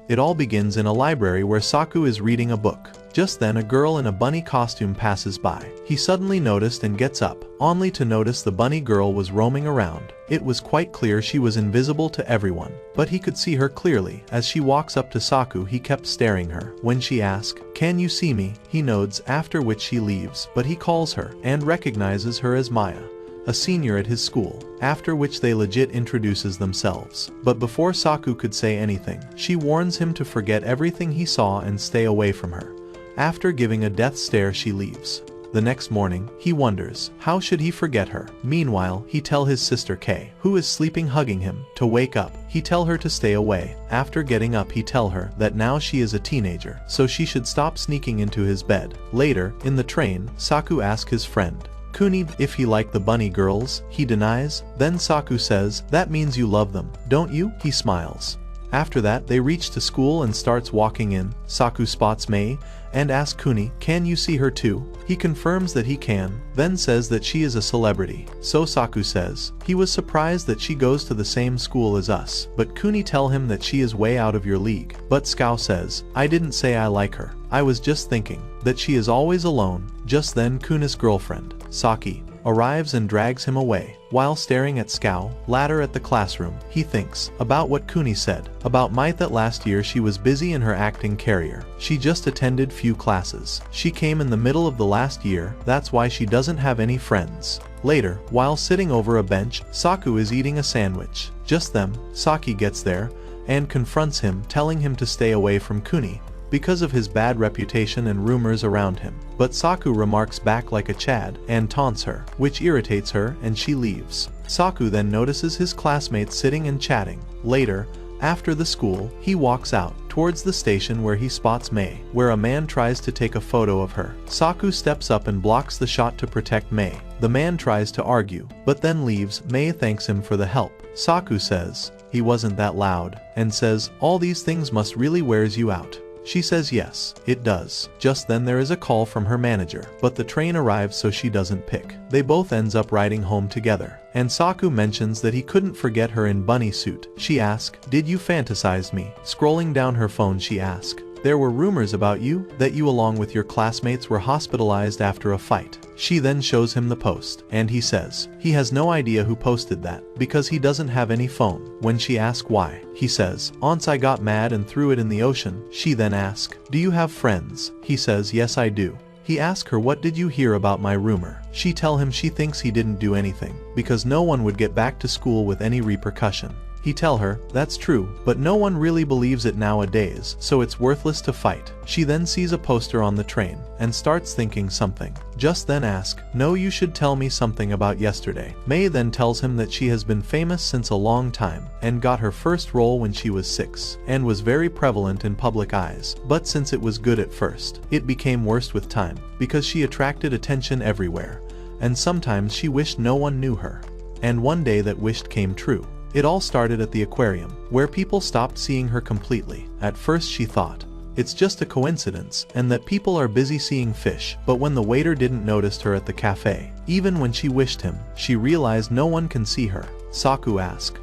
It all begins in a library where Saku is reading a book. Just then a girl in a bunny costume passes by. He suddenly noticed and gets up, only to notice the bunny girl was roaming around. It was quite clear she was invisible to everyone, but he could see her clearly. As she walks up to Saku, he kept staring her. When she asks, "Can you see me?" he nods, after which she leaves, but he calls her and recognizes her as Maya, a senior at his school, after which they legit introduces themselves. But before Saku could say anything, she warns him to forget everything he saw and stay away from her. After giving a death stare, she leaves. The next morning, he wonders, how should he forget her? Meanwhile, he tell his sister Kay, who is sleeping hugging him, to wake up. He tell her to stay away. After getting up, he tell her that now she is a teenager, so she should stop sneaking into his bed. Later, in the train, Saku asks his friend Kuni if he liked the bunny girls. He denies. Then Saku says, "That means you love them, don't you?" He smiles. After that, they reach to school and starts walking in. Saku spots Mai and asks Kuni, "Can you see her too?" He confirms that he can, then says that she is a celebrity. So Saku says he was surprised that she goes to the same school as us, but Kuni tell him that she is way out of your league. But Scout says, "I didn't say I like her. I was just thinking that she is always alone." Just then Kuni's girlfriend, Saki, arrives and drags him away. While staring at Scout ladder at the classroom, he thinks about what Kuni said about Mai, that last year she was busy in her acting career. She just attended few classes. She came in the middle of the last year, that's why she doesn't have any friends. Later, while sitting over a bench, Saku is eating a sandwich. Just then, Saki gets there and confronts him, telling him to stay away from Kuni because of his bad reputation and rumors around him. But Saku remarks back like a Chad and taunts her, which irritates her and she leaves. Saku then notices his classmates sitting and chatting. Later, after the school, he walks out towards the station where he spots Mai, where a man tries to take a photo of her. Saku steps up and blocks the shot to protect Mai. The man tries to argue, but then leaves. Mai thanks him for the help. Saku says he wasn't that loud and says, "All these things must really wears you out." She says yes, it does. Just then there is a call from her manager, but the train arrives so she doesn't pick. They both ends up riding home together, and Saku mentions that he couldn't forget her in bunny suit. She asks, "Did you fantasize me?" Scrolling down her phone, she asks, "There were rumors about you, that you along with your classmates were hospitalized after a fight." She then shows him the post, and he says he has no idea who posted that, because he doesn't have any phone. When she asks why, he says, "Once I got mad and threw it in the ocean." She then asks, "Do you have friends?" He says, "Yes, I do." He asks her, "What did you hear about my rumor?" She tell him she thinks he didn't do anything, because no one would get back to school with any repercussion. He tell her, "That's true, but no one really believes it nowadays, so it's worthless to fight." She then sees a poster on the train, and starts thinking something. Just then asks, "No, you should tell me something about yesterday." Mai then tells him that she has been famous since a long time, and got her first role when she was 6, and was very prevalent in public eyes. But since it was good at first, it became worse with time, because she attracted attention everywhere, and sometimes she wished no one knew her. And one day that wish came true. It all started at the aquarium, where people stopped seeing her completely. At first she thought it's just a coincidence, and that people are busy seeing fish. But when the waiter didn't notice her at the cafe, even when she wished him, she realized no one can see her. Saku asked,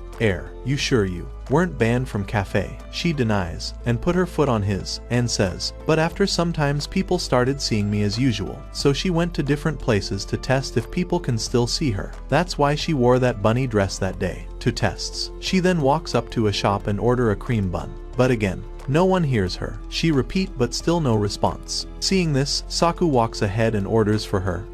You sure you weren't banned from cafe?" She denies, and put her foot on his, and says, "But after sometimes people started seeing me as usual, so she went to different places to test if people can still see her. That's why she wore that bunny dress that day, to tests." She then walks up to a shop and order a cream bun, but again, no one hears her. She repeat, but still no response. Seeing this, Saku walks ahead and orders for her.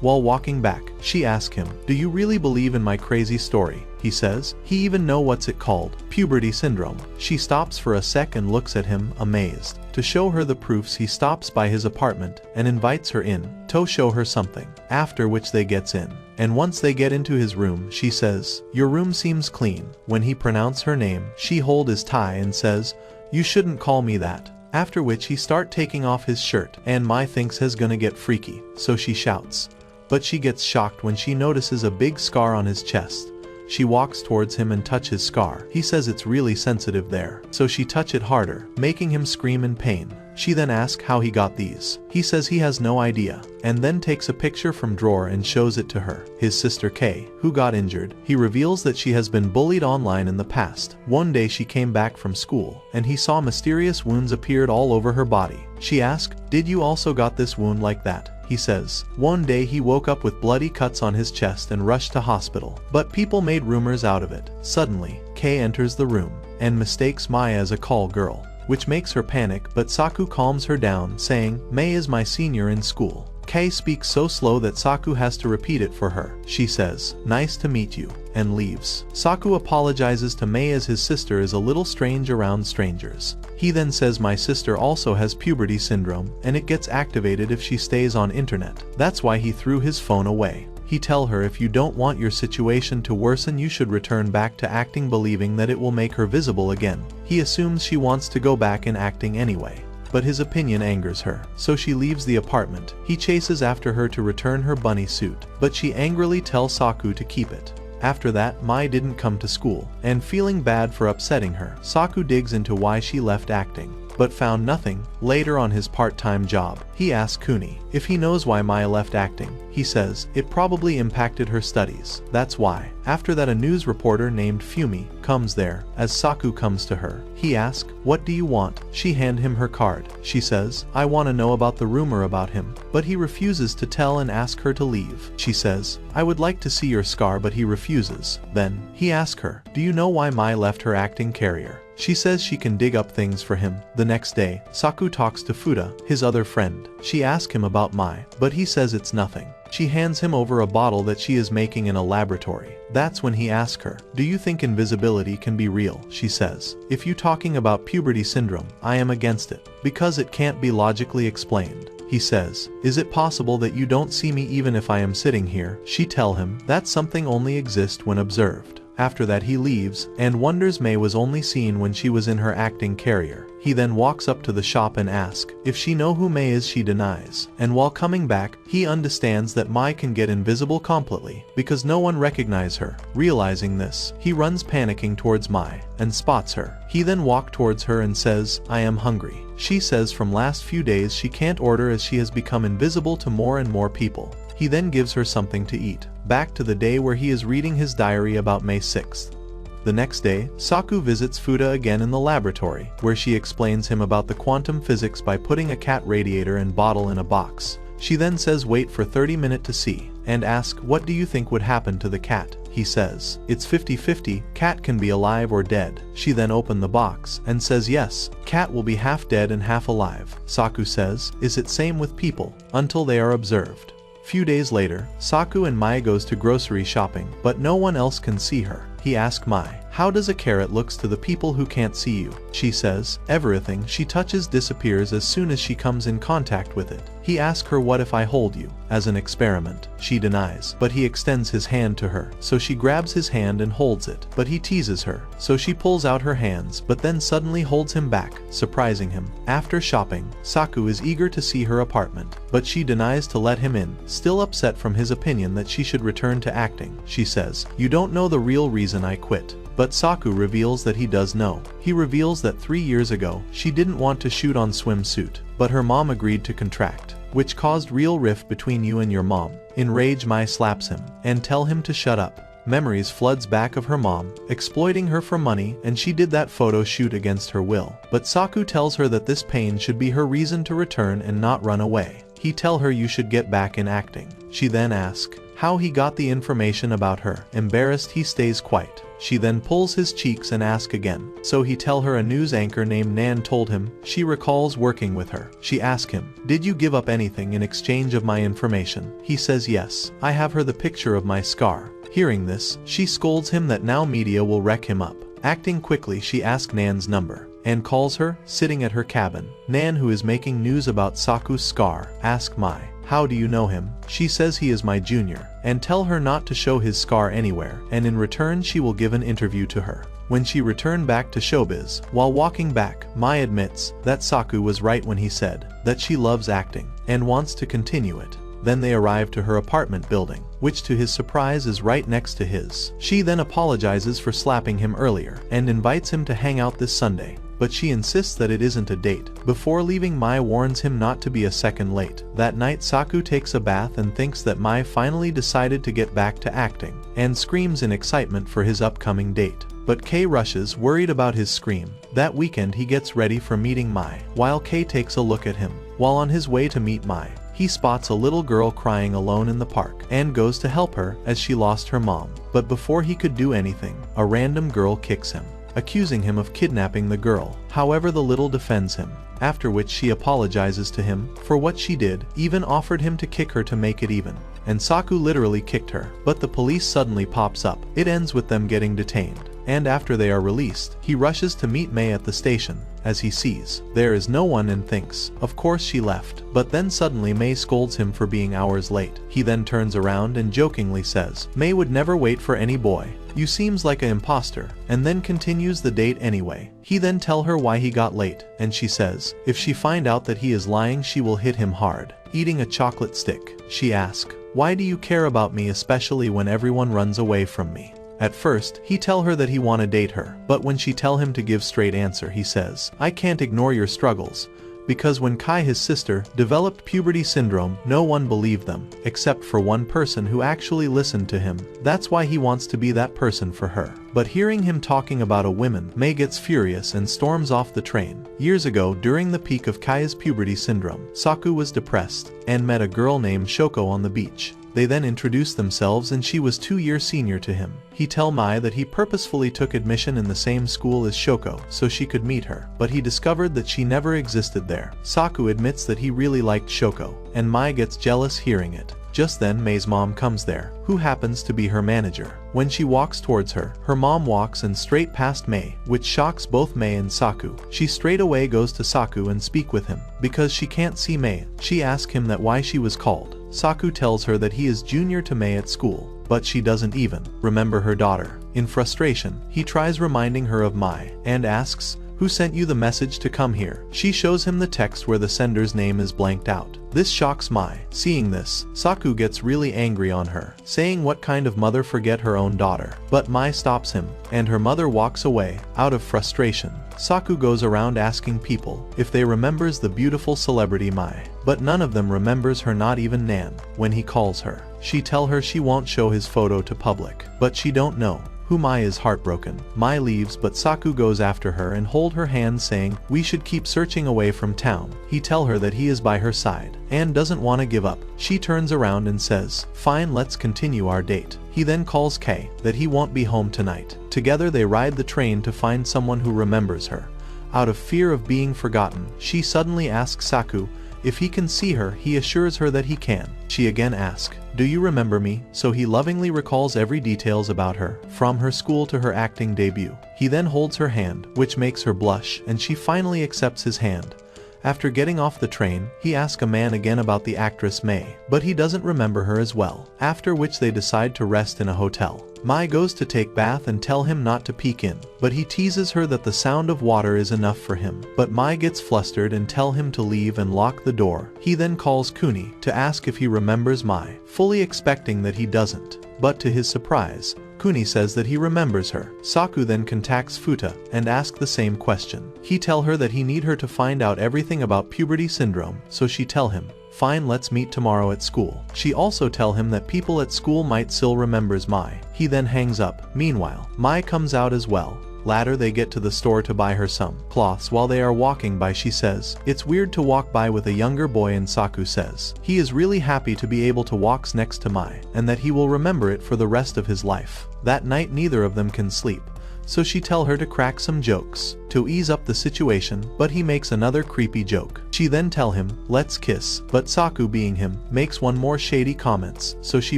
While walking back, she asks him, "Do you really believe in my crazy story?" He says he even know what's it called, puberty syndrome. She stops for a sec and looks at him, amazed. To show her the proofs, he stops by his apartment and invites her in to show her something, after which they gets in. And once they get into his room, she says, "Your room seems clean." When he pronounce her name, she hold his tie and says, "You shouldn't call me that." After which he start taking off his shirt, and Mai thinks he's gonna get freaky, so she shouts. But she gets shocked when she notices a big scar on his chest. She walks towards him and touches his scar. He says it's really sensitive there, so she touch it harder, making him scream in pain. She then asks how he got these. He says he has no idea, and then takes a picture from drawer and shows it to her. His sister Kay, who got injured, he reveals that she has been bullied online in the past. One day she came back from school, and he saw mysterious wounds appeared all over her body. She asked, "Did you also got this wound like that?" He says, one day he woke up with bloody cuts on his chest and rushed to hospital, but people made rumors out of it. Suddenly, Kay enters the room, and mistakes Mai as a call girl, which makes her panic, but Saku calms her down, saying, "Mai is my senior in school." Kay speaks so slow that Saku has to repeat it for her. She says, "Nice to meet you," and leaves. Saku apologizes to Mai as his sister is a little strange around strangers. He then says my sister also has puberty syndrome, and it gets activated if she stays on internet. That's why he threw his phone away. He tell her if you don't want your situation to worsen you should return back to acting, believing that it will make her visible again. He assumes she wants to go back in acting anyway, but his opinion angers her, so she leaves the apartment. He chases after her to return her bunny suit, but she angrily tells Saku to keep it. After that, Mai didn't come to school, and feeling bad for upsetting her, Saku digs into why she left acting, but found nothing. Later on his part-time job, he asks Kuni if he knows why Mai left acting. He says, it probably impacted her studies. That's why. After that, a news reporter named Fumi comes there. As Saku comes to her, he asks, "What do you want?" She hand him her card. She says, "I want to know about the rumor about him," but he refuses to tell and asks her to leave. She says, "I would like to see your scar," but he refuses. Then, he asks her, "Do you know why Mai left her acting career?" She says she can dig up things for him. The next day, Saku talks to Futa, his other friend. She asks him about Mai, but he says it's nothing. She hands him over a bottle that she is making in a laboratory. That's when he asks her, "Do you think invisibility can be real?" She says, "If you talking about puberty syndrome, I am against it, because it can't be logically explained." He says, "Is it possible that you don't see me even if I am sitting here?" She tell him that something only exists when observed. After that he leaves, and wonders Mai was only seen when she was in her acting career. He then walks up to the shop and asks if she know who Mai is. She denies, and while coming back, he understands that Mai can get invisible completely, because no one recognize her. Realizing this, he runs panicking towards Mai, and spots her. He then walks towards her and says, "I am hungry." She says from last few days she can't order as she has become invisible to more and more people. He then gives her something to eat. Back to the day where he is reading his diary about May 6th. The next day, Saku visits Futa again in the laboratory, where she explains him about the quantum physics by putting a cat radiator and bottle in a box. She then says wait for 30 minutes to see, and asks what do you think would happen to the cat. He says, it's 50-50, cat can be alive or dead. She then opens the box, and says yes, cat will be half dead and half alive. Saku says, is it same with people, until they are observed. Few days later, Saku and Mai goes to grocery shopping, but no one else can see her. He asks Mai, how does a carrot looks to the people who can't see you? She says, everything she touches disappears as soon as she comes in contact with it. He asks her what if I hold you, as an experiment. She denies, but he extends his hand to her, so she grabs his hand and holds it, but he teases her, so she pulls out her hands but then suddenly holds him back, surprising him. After shopping, Saku is eager to see her apartment, but she denies to let him in, still upset from his opinion that she should return to acting. She says, you don't know the real reason I quit. But Saku reveals that he does know. He reveals that 3 years ago, she didn't want to shoot on swimsuit, but her mom agreed to contract, which caused real rift between you and your mom. Enraged, Mai slaps him, and tell him to shut up. Memories floods back of her mom, exploiting her for money, and she did that photo shoot against her will. But Saku tells her that this pain should be her reason to return and not run away. He tell her you should get back in acting. She then asks how he got the information about her. Embarrassed, he stays quiet. She then pulls his cheeks and asks again. So he tell her a news anchor named Nan told him. She recalls working with her. She asks him, did you give up anything in exchange of my information? He says yes. I have her the picture of my scar. Hearing this, she scolds him that now media will wreck him up. Acting quickly, she asks Nan's number and calls her, sitting at her cabin. Nan, who is making news about Saku's scar, asks Mai, how do you know him? She says he is my junior, and tell her not to show his scar anywhere, and in return she will give an interview to her. When she returned back to showbiz, while walking back, Mai admits that Saku was right when he said that she loves acting and wants to continue it. Then they arrive to her apartment building, which to his surprise is right next to his. She then apologizes for slapping him earlier and invites him to hang out this Sunday. but she insists that it isn't a date. Before leaving, Mai warns him not to be a second late. That night, Saku takes a bath and thinks that Mai finally decided to get back to acting, and screams in excitement for his upcoming date. But Kei rushes, worried about his scream. That weekend he gets ready for meeting Mai, while Kei takes a look at him. While on his way to meet Mai, he spots a little girl crying alone in the park, and goes to help her as she lost her mom. But before he could do anything, a random girl kicks him, accusing him of kidnapping the girl. However, the little defends him, after which she apologizes to him for what she did, even offered him to kick her to make it even. And Saku literally kicked her, but the police suddenly pops up. It ends with them getting detained, and after they are released, he rushes to meet Mai at the station, as he sees there is no one and thinks, of course she left. But then suddenly Mai scolds him for being hours late. He then turns around and jokingly says, Mai would never wait for any boy. You seems like an imposter, and then continues the date anyway. He then tell her why he got late, and she says, if she find out that he is lying, she will hit him hard. Eating a chocolate stick, she asks, why do you care about me, especially when everyone runs away from me? At first, he tell her that he wanna date her, but when she tell him to give straight answer, he says, I can't ignore your struggles, because when Kai, his sister, developed puberty syndrome, no one believed them, except for one person who actually listened to him. That's why he wants to be that person for her. But hearing him talking about a woman, Mai gets furious and storms off the train. Years ago, during the peak of Kai's puberty syndrome, Saku was depressed and met a girl named Shoko on the beach. They then introduced themselves, and she was 2 years senior to him. He tell Mai that he purposefully took admission in the same school as Shoko so she could meet her, but he discovered that she never existed there. Saku admits that he really liked Shoko, and Mai gets jealous hearing it. Just then, Mai's mom comes there, who happens to be her manager. When she walks towards her, her mom walks and straight past Mai, which shocks both Mai and Saku. She straight away goes to Saku and speak with him. Because she can't see Mai, she asks him that why she was called. Saku tells her that he is junior to Mai at school, but she doesn't even remember her daughter. In frustration, he tries reminding her of Mai, and asks, who sent you the message to come here? She shows him the text where the sender's name is blanked out. This shocks Mai. Seeing this, Saku gets really angry on her, saying what kind of mother forget her own daughter. But Mai stops him, and her mother walks away, out of frustration. Saku goes around asking people if they remembers the beautiful celebrity Mai, but none of them remembers her, not even Nan. When he calls her, she tell her she won't show his photo to public, but she don't know who Mai is. Heartbroken, Mai leaves, but Saku goes after her and hold her hand, saying, we should keep searching away from town. He tell her that he is by her side, and doesn't want to give up. She turns around and says, fine, let's continue our date. He then calls Kei that he won't be home tonight. Together they ride the train to find someone who remembers her. Out of fear of being forgotten, she suddenly asks Saku if he can see her. He assures her that he can. She again asks, do you remember me? So he lovingly recalls every details about her, from her school to her acting debut. He then holds her hand, which makes her blush, and she finally accepts his hand. After getting off the train, he asks a man again about the actress Mai, but he doesn't remember her as well, after which they decide to rest in a hotel. Mai goes to take bath and tell him not to peek in, but he teases her that the sound of water is enough for him. But Mai gets flustered and tell him to leave and lock the door. He then calls Kuni to ask if he remembers Mai, fully expecting that he doesn't. But to his surprise, Kuni says that he remembers her. Saku then contacts Futa and asks the same question. He tell her that he need her to find out everything about puberty syndrome, so she tell him, fine, let's meet tomorrow at school. She also tell him that people at school might still remembers Mai. He then hangs up. Meanwhile, Mai comes out as well. Later they get to the store to buy her some cloths. While they are walking by, she says, it's weird to walk by with a younger boy, and Saku says he is really happy to be able to walk next to Mai, and that he will remember it for the rest of his life. That night neither of them can sleep, so she tell her to crack some jokes to ease up the situation, but he makes another creepy joke. She then tell him, let's kiss, but Saku, being him, makes one more shady comments, so she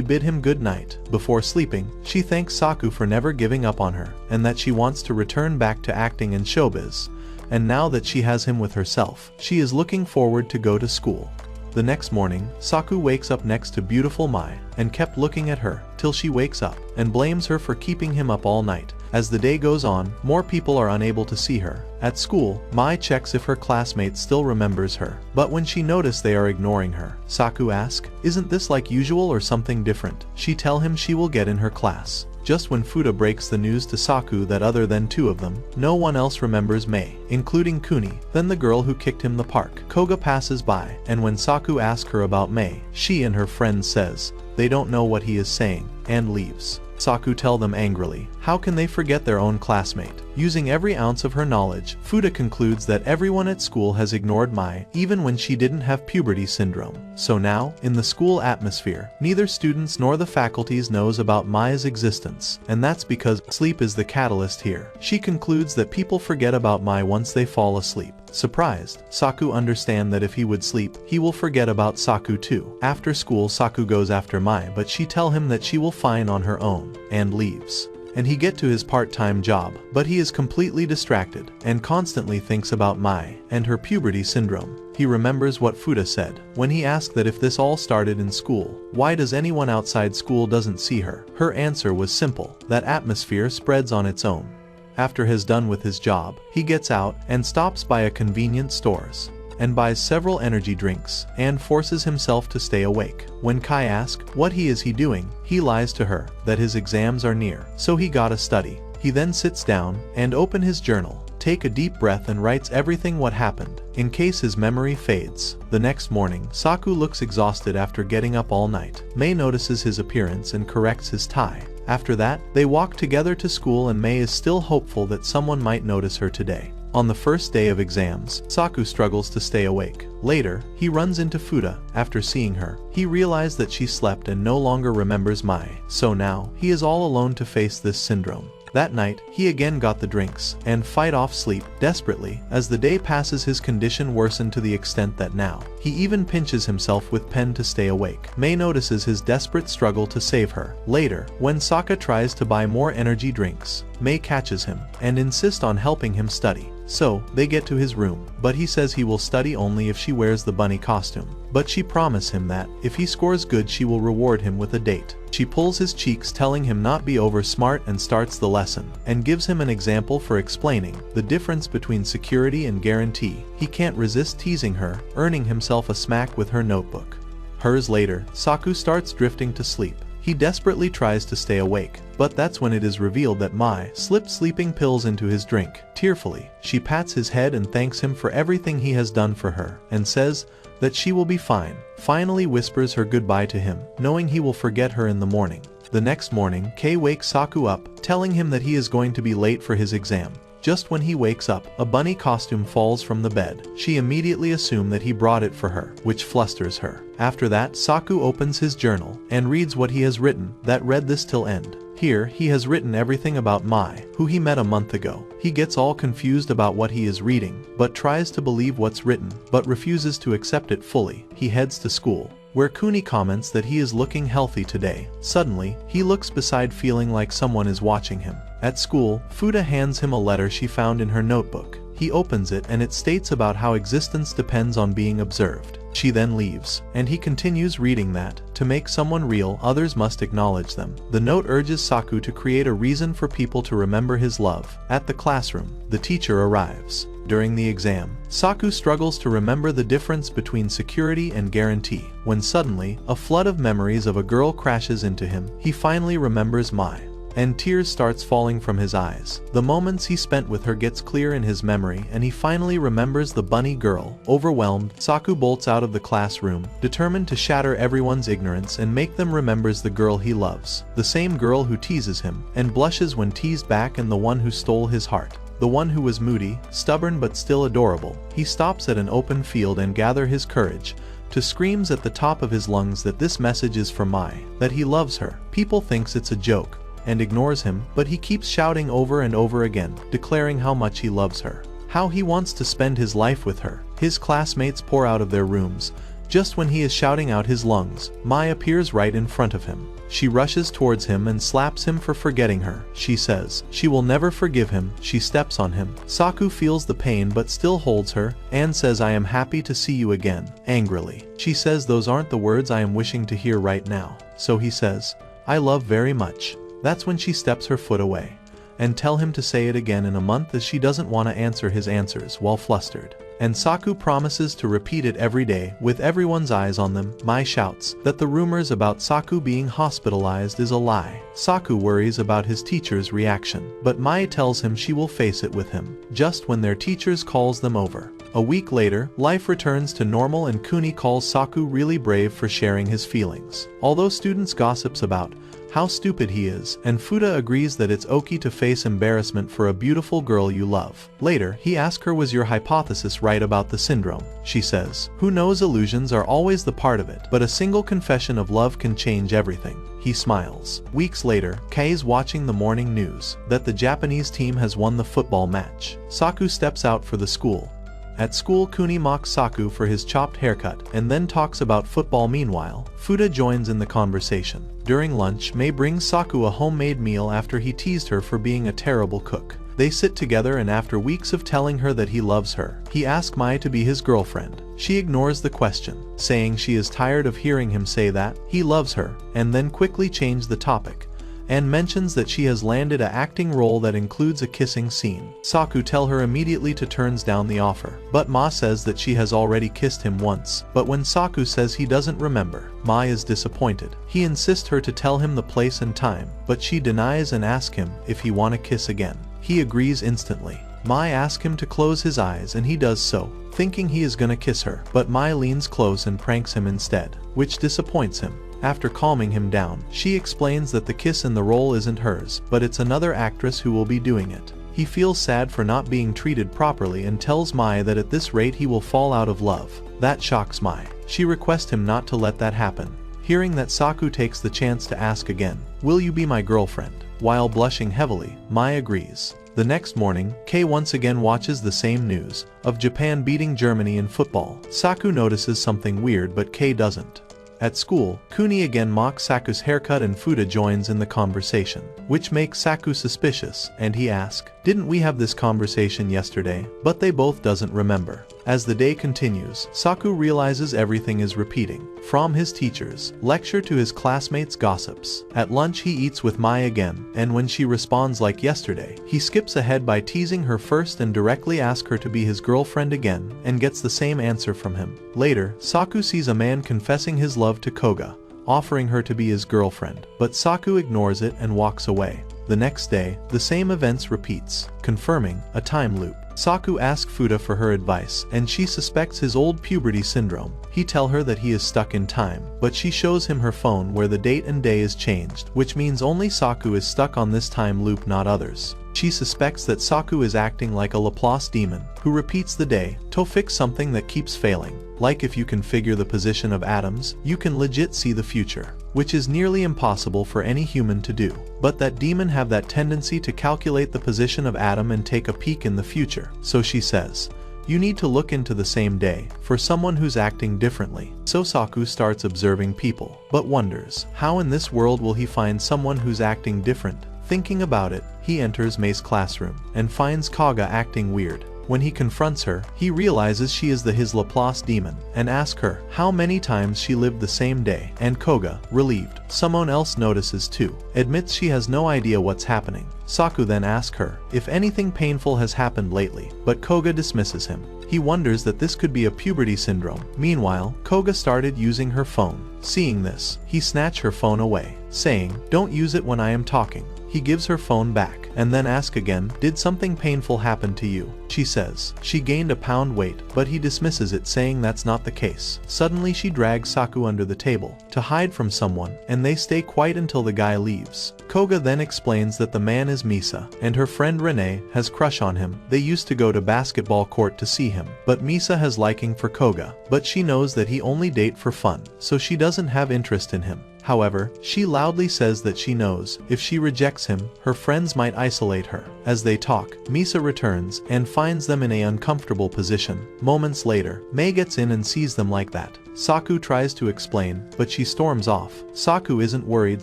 bid him good night. Before sleeping, she thanks Saku for never giving up on her, and that she wants to return back to acting and showbiz, and now that she has him with herself, she is looking forward to go to school. The next morning, Saku wakes up next to beautiful Mai, and kept looking at her till she wakes up, and blames her for keeping him up all night. As the day goes on, more people are unable to see her. At school, Mai checks if her classmates still remembers her, but when she notices they are ignoring her, Saku asks, isn't this like usual or something different? She tell him she will get in her class. just when Futa breaks the news to Saku that other than two of them, no one else remembers Mai, including Kuni, then the girl who kicked him the park. Koga passes by, and when Saku asks her about Mai, she and her friend says they don't know what he is saying, and leaves. Saku tell them angrily, how can they forget their own classmate? Using every ounce of her knowledge, Futa concludes that everyone at school has ignored Mai, even when she didn't have puberty syndrome. So now, in the school atmosphere, neither students nor the faculties knows about Mai's existence, and that's because sleep is the catalyst here. She concludes that people forget about Mai once they fall asleep. Surprised, Saku understands that if he would sleep, he will forget about Saku too. After school, Saku goes after Mai, but she tell him that she will find on her own, and leaves. And he get to his part-time job, but he is completely distracted, and constantly thinks about Mai, and her puberty syndrome. He remembers what Futa said, when he asked that if this all started in school, why does anyone outside school doesn't see her? Her answer was simple, that atmosphere spreads on its own. After he's done with his job, he gets out, and stops by a convenience stores, and buys several energy drinks, and forces himself to stay awake. When Kai asks what he is doing, he lies to her, that his exams are near, so he gotta study. He then sits down, and open his journal, take a deep breath and writes everything what happened, in case his memory fades. The next morning, Saku looks exhausted after getting up all night. Mai notices his appearance and corrects his tie. After that, they walk together to school and Mai is still hopeful that someone might notice her today. On the first day of exams, Saku struggles to stay awake. Later, he runs into Futa. After seeing her, he realized that she slept and no longer remembers Mai. So now, he is all alone to face this syndrome. That night, he again got the drinks, and fight off sleep, desperately. As the day passes, his condition worsened to the extent that now, he even pinches himself with pen to stay awake. Mai notices his desperate struggle to save her. Later, when Sokka tries to buy more energy drinks, Mai catches him, and insists on helping him study. So, they get to his room, but he says he will study only if she wears the bunny costume. But she promises him that, if he scores good, she will reward him with a date. She pulls his cheeks, telling him not be over smart, and starts the lesson, and gives him an example for explaining the difference between security and guarantee. He can't resist teasing her, earning himself a smack with her notebook. Hers later, Saku starts drifting to sleep. He desperately tries to stay awake, but that's when it is revealed that Mai slipped sleeping pills into his drink. Tearfully, she pats his head and thanks him for everything he has done for her, and says that she will be fine. Finally whispers her goodbye to him, knowing he will forget her in the morning. The next morning, Kei wakes Saku up, telling him that he is going to be late for his exam. Just when he wakes up, a bunny costume falls from the bed. She immediately assumes that he brought it for her, which flusters her. After that, Saku opens his journal, and reads what he has written, that read this till end. Here, he has written everything about Mai, who he met a month ago. He gets all confused about what he is reading, but tries to believe what's written, but refuses to accept it fully. He heads to school, where Kuni comments that he is looking healthy today. Suddenly, he looks beside, feeling like someone is watching him. At school, Futa hands him a letter she found in her notebook. He opens it and it states about how existence depends on being observed. She then leaves, and he continues reading that, to make someone real, others must acknowledge them. The note urges Saku to create a reason for people to remember his love. At the classroom, the teacher arrives. During the exam, Saku struggles to remember the difference between security and guarantee. When suddenly, a flood of memories of a girl crashes into him, he finally remembers Mai, and tears starts falling from his eyes. The moments he spent with her gets clear in his memory, and he finally remembers the bunny girl. Overwhelmed, Saku bolts out of the classroom, determined to shatter everyone's ignorance and make them remembers the girl he loves. The same girl who teases him, and blushes when teased back, and the one who stole his heart. The one who was moody, stubborn but still adorable. He stops at an open field and gathers his courage to screams at the top of his lungs that this message is for Mai, that he loves her. People thinks it's a joke and ignores him, but he keeps shouting over and over again, declaring how much he loves her, how he wants to spend his life with her. His classmates pour out of their rooms. Just when he is shouting out his lungs, Mai appears right in front of him. She rushes towards him and slaps him for forgetting her. She says she will never forgive him. She steps on him. Saku feels the pain but still holds her, and says, "I am happy to see you again," angrily. She says, "Those aren't the words I am wishing to hear right now." So he says, "I love very much." That's when she steps her foot away, and tell him to say it again in a month, as she doesn't want to answer his answers while flustered. and Saku promises to repeat it every day with everyone's eyes on them. Mai shouts that the rumors about Saku being hospitalized is a lie. Saku worries about his teacher's reaction, but Mai tells him she will face it with him, just when their teachers calls them over. A week later, life returns to normal and Kuni calls Saku really brave for sharing his feelings. Although students gossips about how stupid he is, and Futa agrees that it's okay to face embarrassment for a beautiful girl you love. Later, he asks her, was your hypothesis right about the syndrome? She says, who knows, illusions are always the part of it, but a single confession of love can change everything. He smiles. Weeks later, Kae's watching the morning news that the Japanese team has won the football match. Saku steps out for the school. At school, Kuni mocks Saku for his chopped haircut and then talks about football. Meanwhile, Futa joins in the conversation. During lunch, Mai brings Saku a homemade meal after he teased her for being a terrible cook. They sit together, and after weeks of telling her that he loves her, he asks Mai to be his girlfriend. She ignores the question, saying she is tired of hearing him say that he loves her, and then quickly changes the topic and mentions that she has landed an acting role that includes a kissing scene. Saku tells her immediately to turns down the offer, but Ma says that she has already kissed him once. But when Saku says he doesn't remember, Ma is disappointed. He insists her to tell him the place and time, but she denies and asks him if he want to kiss again. He agrees instantly. Mai asks him to close his eyes and he does so, thinking he is gonna kiss her, but Mai leans close and pranks him instead, which disappoints him. After calming him down, she explains that the kiss in the role isn't hers, but it's another actress who will be doing it. He feels sad for not being treated properly and tells Mai that at this rate he will fall out of love. That shocks Mai. She requests him not to let that happen. Hearing that, Saku takes the chance to ask again, will you be my girlfriend? While blushing heavily, Mai agrees. The next morning, Kae once again watches the same news of Japan beating Germany in football. Saku notices something weird, but Kae doesn't. At school, Kuni again mocks Saku's haircut and Futa joins in the conversation, which makes Saku suspicious, and he asks, didn't we have this conversation yesterday? But they both doesn't remember. As the day continues, Saku realizes everything is repeating. From his teachers' lecture to his classmates' gossips. At lunch he eats with Mai again, and when she responds like yesterday, he skips ahead by teasing her first and directly asks her to be his girlfriend again, and gets the same answer from him. Later, Saku sees a man confessing his love to Koga, offering her to be his girlfriend, but Saku ignores it and walks away. The next day, the same events repeats, confirming a time loop. Saku asks Futa for her advice, and she suspects his old puberty syndrome. He tells her that he is stuck in time, but she shows him her phone where the date and day is changed, which means only Saku is stuck on this time loop, not others. She suspects that Saku is acting like a Laplace demon, who repeats the day to fix something that keeps failing. Like if you configure the position of atoms, you can legit see the future, which is nearly impossible for any human to do. But that demon have that tendency to calculate the position of atom and take a peek in the future. So she says, you need to look into the same day for someone who's acting differently. So Saku starts observing people, but wonders, how in this world will he find someone who's acting different? Thinking about it, he enters Mei's classroom and finds Kaga acting weird. When he confronts her, he realizes she is his Laplace demon and asks her how many times she lived the same day, and Koga, relieved, someone else notices too, admits she has no idea what's happening. Saku then asks her if anything painful has happened lately, but Koga dismisses him. He wonders that this could be a puberty syndrome. Meanwhile, Koga started using her phone. Seeing this, he snatched her phone away, saying, don't use it when I am talking. He gives her phone back, and then asks again, did something painful happen to you? She says she gained a pound weight, but he dismisses it, saying that's not the case. Suddenly she drags Saku under the table to hide from someone, and they stay quiet until the guy leaves. Koga then explains that the man is Misa, and her friend Renee has crush on him. They used to go to basketball court to see him, but Misa has liking for Koga, but she knows that he only date for fun, so she doesn't have interest in him. However, she loudly says that she knows if she rejects him, her friends might isolate her. As they talk, Misa returns and finds them in an uncomfortable position. Moments later, Mai gets in and sees them like that. Saku tries to explain, but she storms off. Saku isn't worried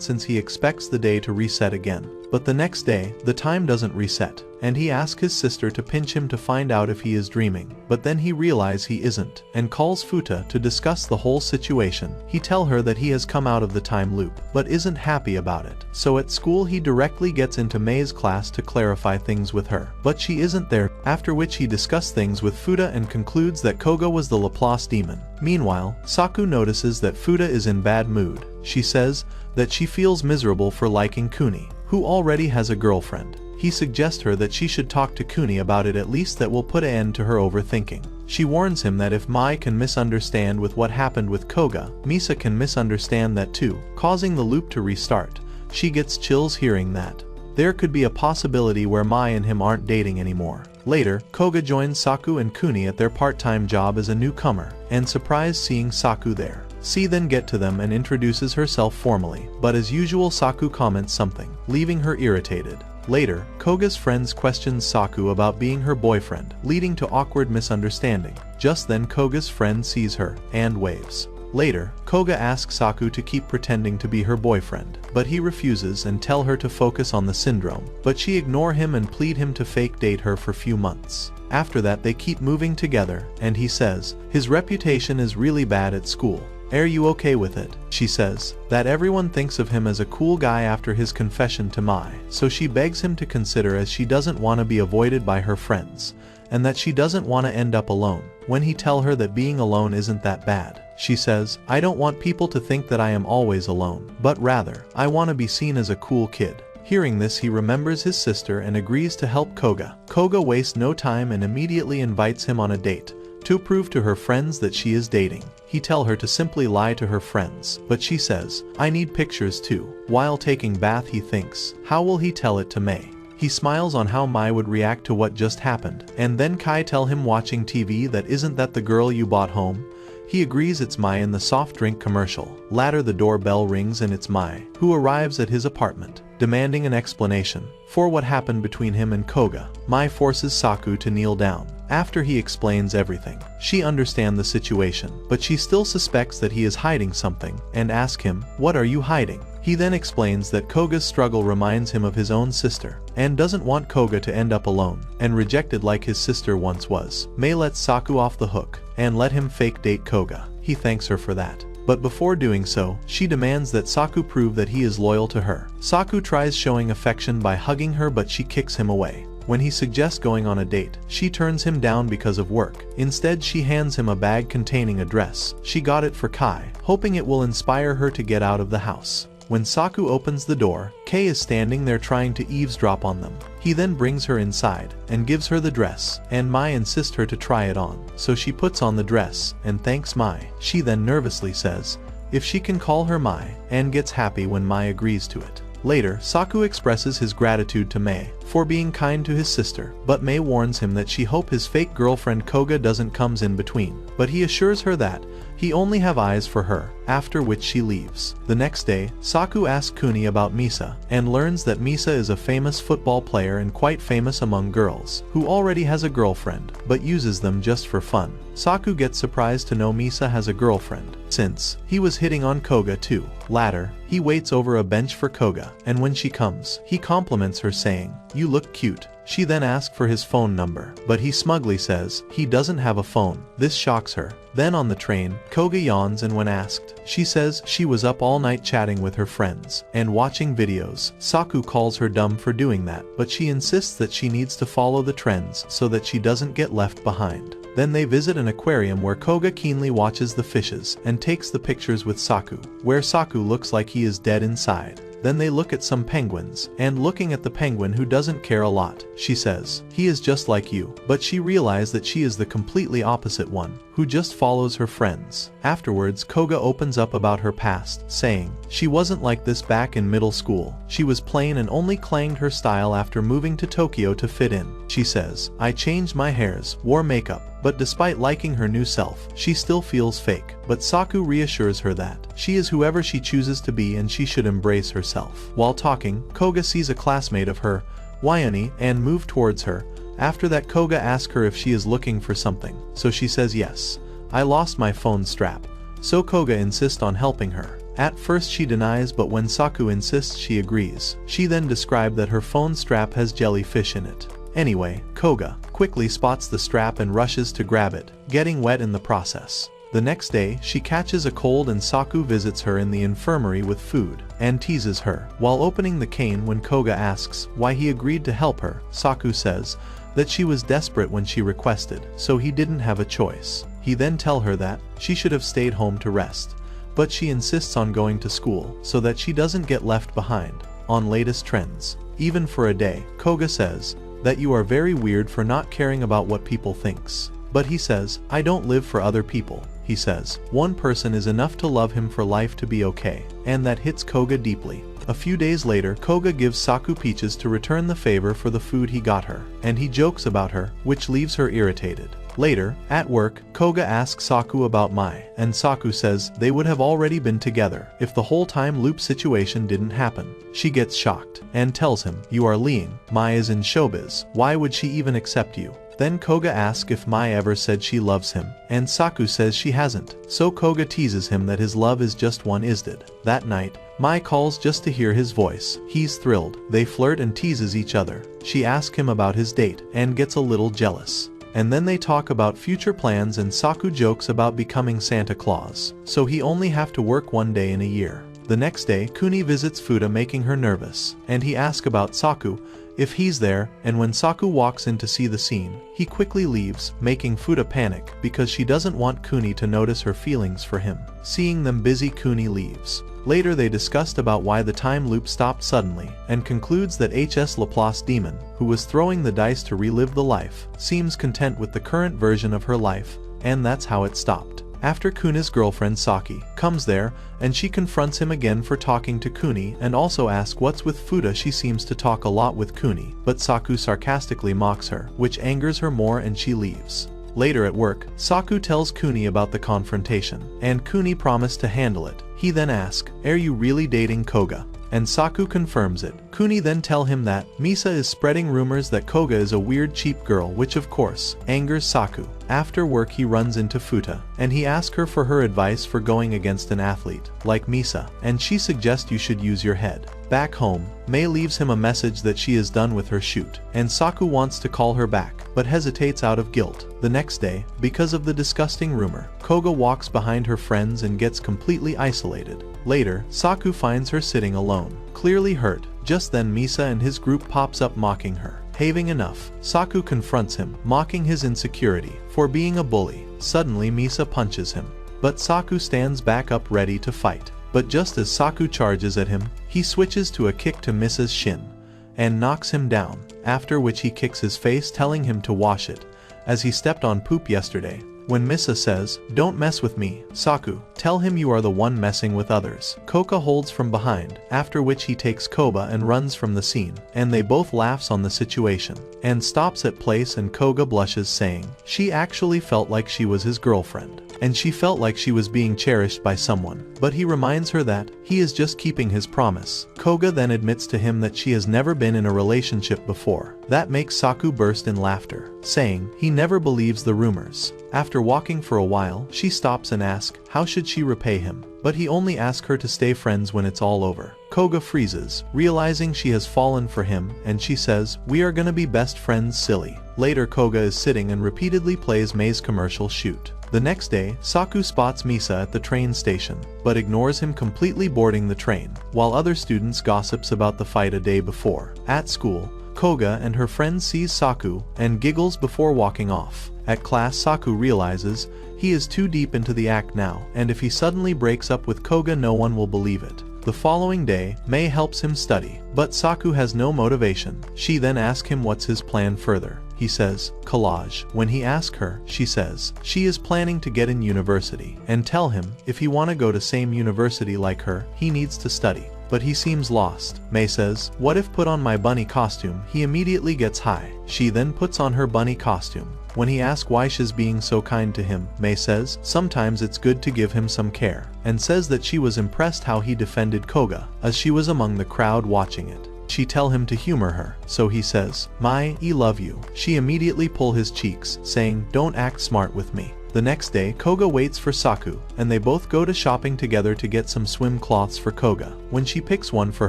since he expects the day to reset again. But the next day, the time doesn't reset, and he asks his sister to pinch him to find out if he is dreaming. But then he realizes he isn't, and calls Futa to discuss the whole situation. He tells her that he has come out of the time loop, but isn't happy about it. So at school he directly gets into Mei's class to clarify things with her. But she isn't there. after which he discussed things with Futa and concludes that Koga was the Laplace demon. Meanwhile, Saku notices that Futa is in bad mood. She says that she feels miserable for liking Kuni, who already has a girlfriend. He suggests her that she should talk to Kuni about it, at least that will put an end to her overthinking. She warns him that if Mai can misunderstand with what happened with Koga, Misa can misunderstand that too, causing the loop to restart. She gets chills hearing that. There could be a possibility where Mai and him aren't dating anymore. Later, Koga joins Saku and Kuni at their part-time job as a newcomer, and surprised seeing Saku there. She then gets to them and introduces herself formally, but as usual Saku comments something, leaving her irritated. Later, Koga's friends question Saku about being her boyfriend, leading to awkward misunderstanding. Just then Koga's friend sees her, and waves. Later, Koga asks Saku to keep pretending to be her boyfriend, but he refuses and tell her to focus on the syndrome, but she ignore him and plead him to fake date her for few months. After that they keep moving together, and he says his reputation is really bad at school. Are you okay with it? She says that everyone thinks of him as a cool guy after his confession to Mai, so she begs him to consider, as she doesn't want to be avoided by her friends, and that she doesn't want to end up alone. When he tells her that being alone isn't that bad, she says, I don't want people to think that I am always alone, but rather, I want to be seen as a cool kid. Hearing this, he remembers his sister and agrees to help Koga. Koga wastes no time and immediately invites him on a date, to prove to her friends that she is dating. He tells her to simply lie to her friends, but she says, I need pictures too. While taking bath he thinks, how will he tell it to Mai? He smiles on how Mai would react to what just happened, and then Kai tell him watching TV that isn't that the girl you bought home? He agrees it's Mai in the soft drink commercial. Later the doorbell rings and it's Mai, who arrives at his apartment, demanding an explanation for what happened between him and Koga. Mai forces Saku to kneel down. After he explains everything, she understands the situation, but she still suspects that he is hiding something, and asks him, what are you hiding? He then explains that Koga's struggle reminds him of his own sister, and doesn't want Koga to end up alone, and rejected like his sister once was. Mai lets Saku off the hook, and let him fake date Koga. He thanks her for that. But before doing so, she demands that Saku prove that he is loyal to her. Saku tries showing affection by hugging her, but she kicks him away. When he suggests going on a date, she turns him down because of work. Instead, she hands him a bag containing a dress. She got it for Kai, hoping it will inspire her to get out of the house. When Saku opens the door, Kei is standing there trying to eavesdrop on them. He then brings her inside, and gives her the dress, and Mai insists her to try it on. So she puts on the dress, and thanks Mai. She then nervously says if she can call her Mai, and gets happy when Mai agrees to it. Later, Saku expresses his gratitude to Mai for being kind to his sister, but Mai warns him that she hopes his fake girlfriend Koga doesn't comes in between. But he assures her that he only have eyes for her, after which she leaves. The next day, Saku asks Kuni about Misa, and learns that Misa is a famous football player and quite famous among girls, who already has a girlfriend, but uses them just for fun. Saku gets surprised to know Misa has a girlfriend, since he was hitting on Koga too. Later, he waits over a bench for Koga, and when she comes, he compliments her saying, you look cute. She then asks for his phone number, but he smugly says he doesn't have a phone. This shocks her. Then on the train, Koga yawns, and when asked, she says she was up all night chatting with her friends and watching videos. Saku calls her dumb for doing that, but she insists that she needs to follow the trends so that she doesn't get left behind. Then they visit an aquarium where Koga keenly watches the fishes and takes the pictures with Saku, where Saku looks like he is dead inside. Then they look at some penguins, and looking at the penguin who doesn't care a lot, she says, he is just like you, but she realizes that she is the completely opposite one, who just follows her friends. Afterwards, Koga opens up about her past, saying she wasn't like this back in middle school. She was plain and only clanged her style after moving to Tokyo to fit in. She says, I changed my hairs, wore makeup, but despite liking her new self, she still feels fake. But Saku reassures her that she is whoever she chooses to be and she should embrace herself. While talking, Koga sees a classmate of her, Wayane, and move towards her. After that, Koga asks her if she is looking for something, so she says yes. I lost my phone strap. So Koga insists on helping her. At first she denies, but when Saku insists, she agrees. She then describes that her phone strap has jellyfish in it. Anyway, Koga quickly spots the strap and rushes to grab it, getting wet in the process. The next day, she catches a cold and Saku visits her in the infirmary with food, and teases her. While opening the cane when Koga asks why he agreed to help her, Saku says that she was desperate when she requested, so he didn't have a choice. He then tells her that she should have stayed home to rest, but she insists on going to school so that she doesn't get left behind on latest trends. Even for a day, Koga says that you are very weird for not caring about what people thinks. But he says, I don't live for other people. He says, one person is enough to love him for life to be okay, and that hits Koga deeply. A few days later, Koga gives Saku peaches to return the favor for the food he got her, and he jokes about her, which leaves her irritated. Later, at work, Koga asks Saku about Mai, and Saku says they would have already been together if the whole time loop situation didn't happen. She gets shocked, and tells him, you are lying, Mai is in showbiz, why would she even accept you? Then Koga asks if Mai ever said she loves him, and Saku says she hasn't, so Koga teases him that his love is just one isdid. That night, Mai calls just to hear his voice. He's thrilled. They flirt and teases each other. She asks him about his date, and gets a little jealous. And then they talk about future plans and Saku jokes about becoming Santa Claus, so he only have to work one day in a year. The next day, Kuni visits Futa, making her nervous, and he asks about Saku, if he's there, and when Saku walks in to see the scene, he quickly leaves, making Futa panic because she doesn't want Kuni to notice her feelings for him. Seeing them busy, Kuni leaves. Later they discussed about why the time loop stopped suddenly, and concludes that HS Laplace Demon, who was throwing the dice to relive the life, seems content with the current version of her life, and that's how it stopped. After Kuni's girlfriend Saki comes there, and she confronts him again for talking to Kuni and also asks what's with Futa. She seems to talk a lot with Kuni, but Saku sarcastically mocks her, which angers her more, and she leaves. Later at work, Saku tells Kuni about the confrontation, and Kuni promised to handle it. He then asks, are you really dating Koga? And Saku confirms it. Kuni then tell him that Misa is spreading rumors that Koga is a weird cheap girl, which of course angers Saku. After work he runs into Futa, and he asks her for her advice for going against an athlete like Misa, and she suggests you should use your head. Back home, Mei leaves him a message that she is done with her shoot, and Saku wants to call her back, but hesitates out of guilt. The next day, because of the disgusting rumor, Koga walks behind her friends and gets completely isolated. Later, Saku finds her sitting alone, clearly hurt. Just then Misa and his group pops up mocking her. Having enough, Saku confronts him, mocking his insecurity for being a bully. Suddenly Misa punches him, but Saku stands back up ready to fight. But just as Saku charges at him, he switches to a kick to Misa's shin and knocks him down, after which he kicks his face, telling him to wash it, as he stepped on poop yesterday. When Misa says, don't mess with me, Saku, tell him you are the one messing with others. Koga holds from behind, after which he takes Koba and runs from the scene, and they both laughs on the situation, and stops at place, and Koga blushes, saying she actually felt like she was his girlfriend, and she felt like she was being cherished by someone, but he reminds her that he is just keeping his promise. Koga then admits to him that she has never been in a relationship before. That makes Saku burst in laughter, saying he never believes the rumors. After walking for a while, she stops and asks how should she repay him, but he only asks her to stay friends when it's all over. Koga freezes, realizing she has fallen for him, and she says, we are gonna be best friends, silly. Later Koga is sitting and repeatedly plays Mei's commercial shoot. The next day, Saku spots Misa at the train station, but ignores him, completely boarding the train, while other students gossips about the fight a day before. At school, Koga and her friend sees Saku and giggles before walking off. At class, Saku realizes he is too deep into the act now, and if he suddenly breaks up with Koga, no one will believe it. The following day, Mei helps him study, but Saku has no motivation. She then asks him what's his plan further. He says, collage. When he asks her, she says she is planning to get in university, and tell him if he wanna go to same university like her, he needs to study. But he seems lost. Mei says, what if put on my bunny costume? He immediately gets high. She then puts on her bunny costume. When he asks why she's being so kind to him, Mei says sometimes it's good to give him some care, and says that she was impressed how he defended Koga, as she was among the crowd watching it. She tell him to humor her, so he says, Mai, I love you. She immediately pull his cheeks, saying, don't act smart with me. The next day, Koga waits for Saku, and they both go to shopping together to get some swim cloths for Koga. When she picks one for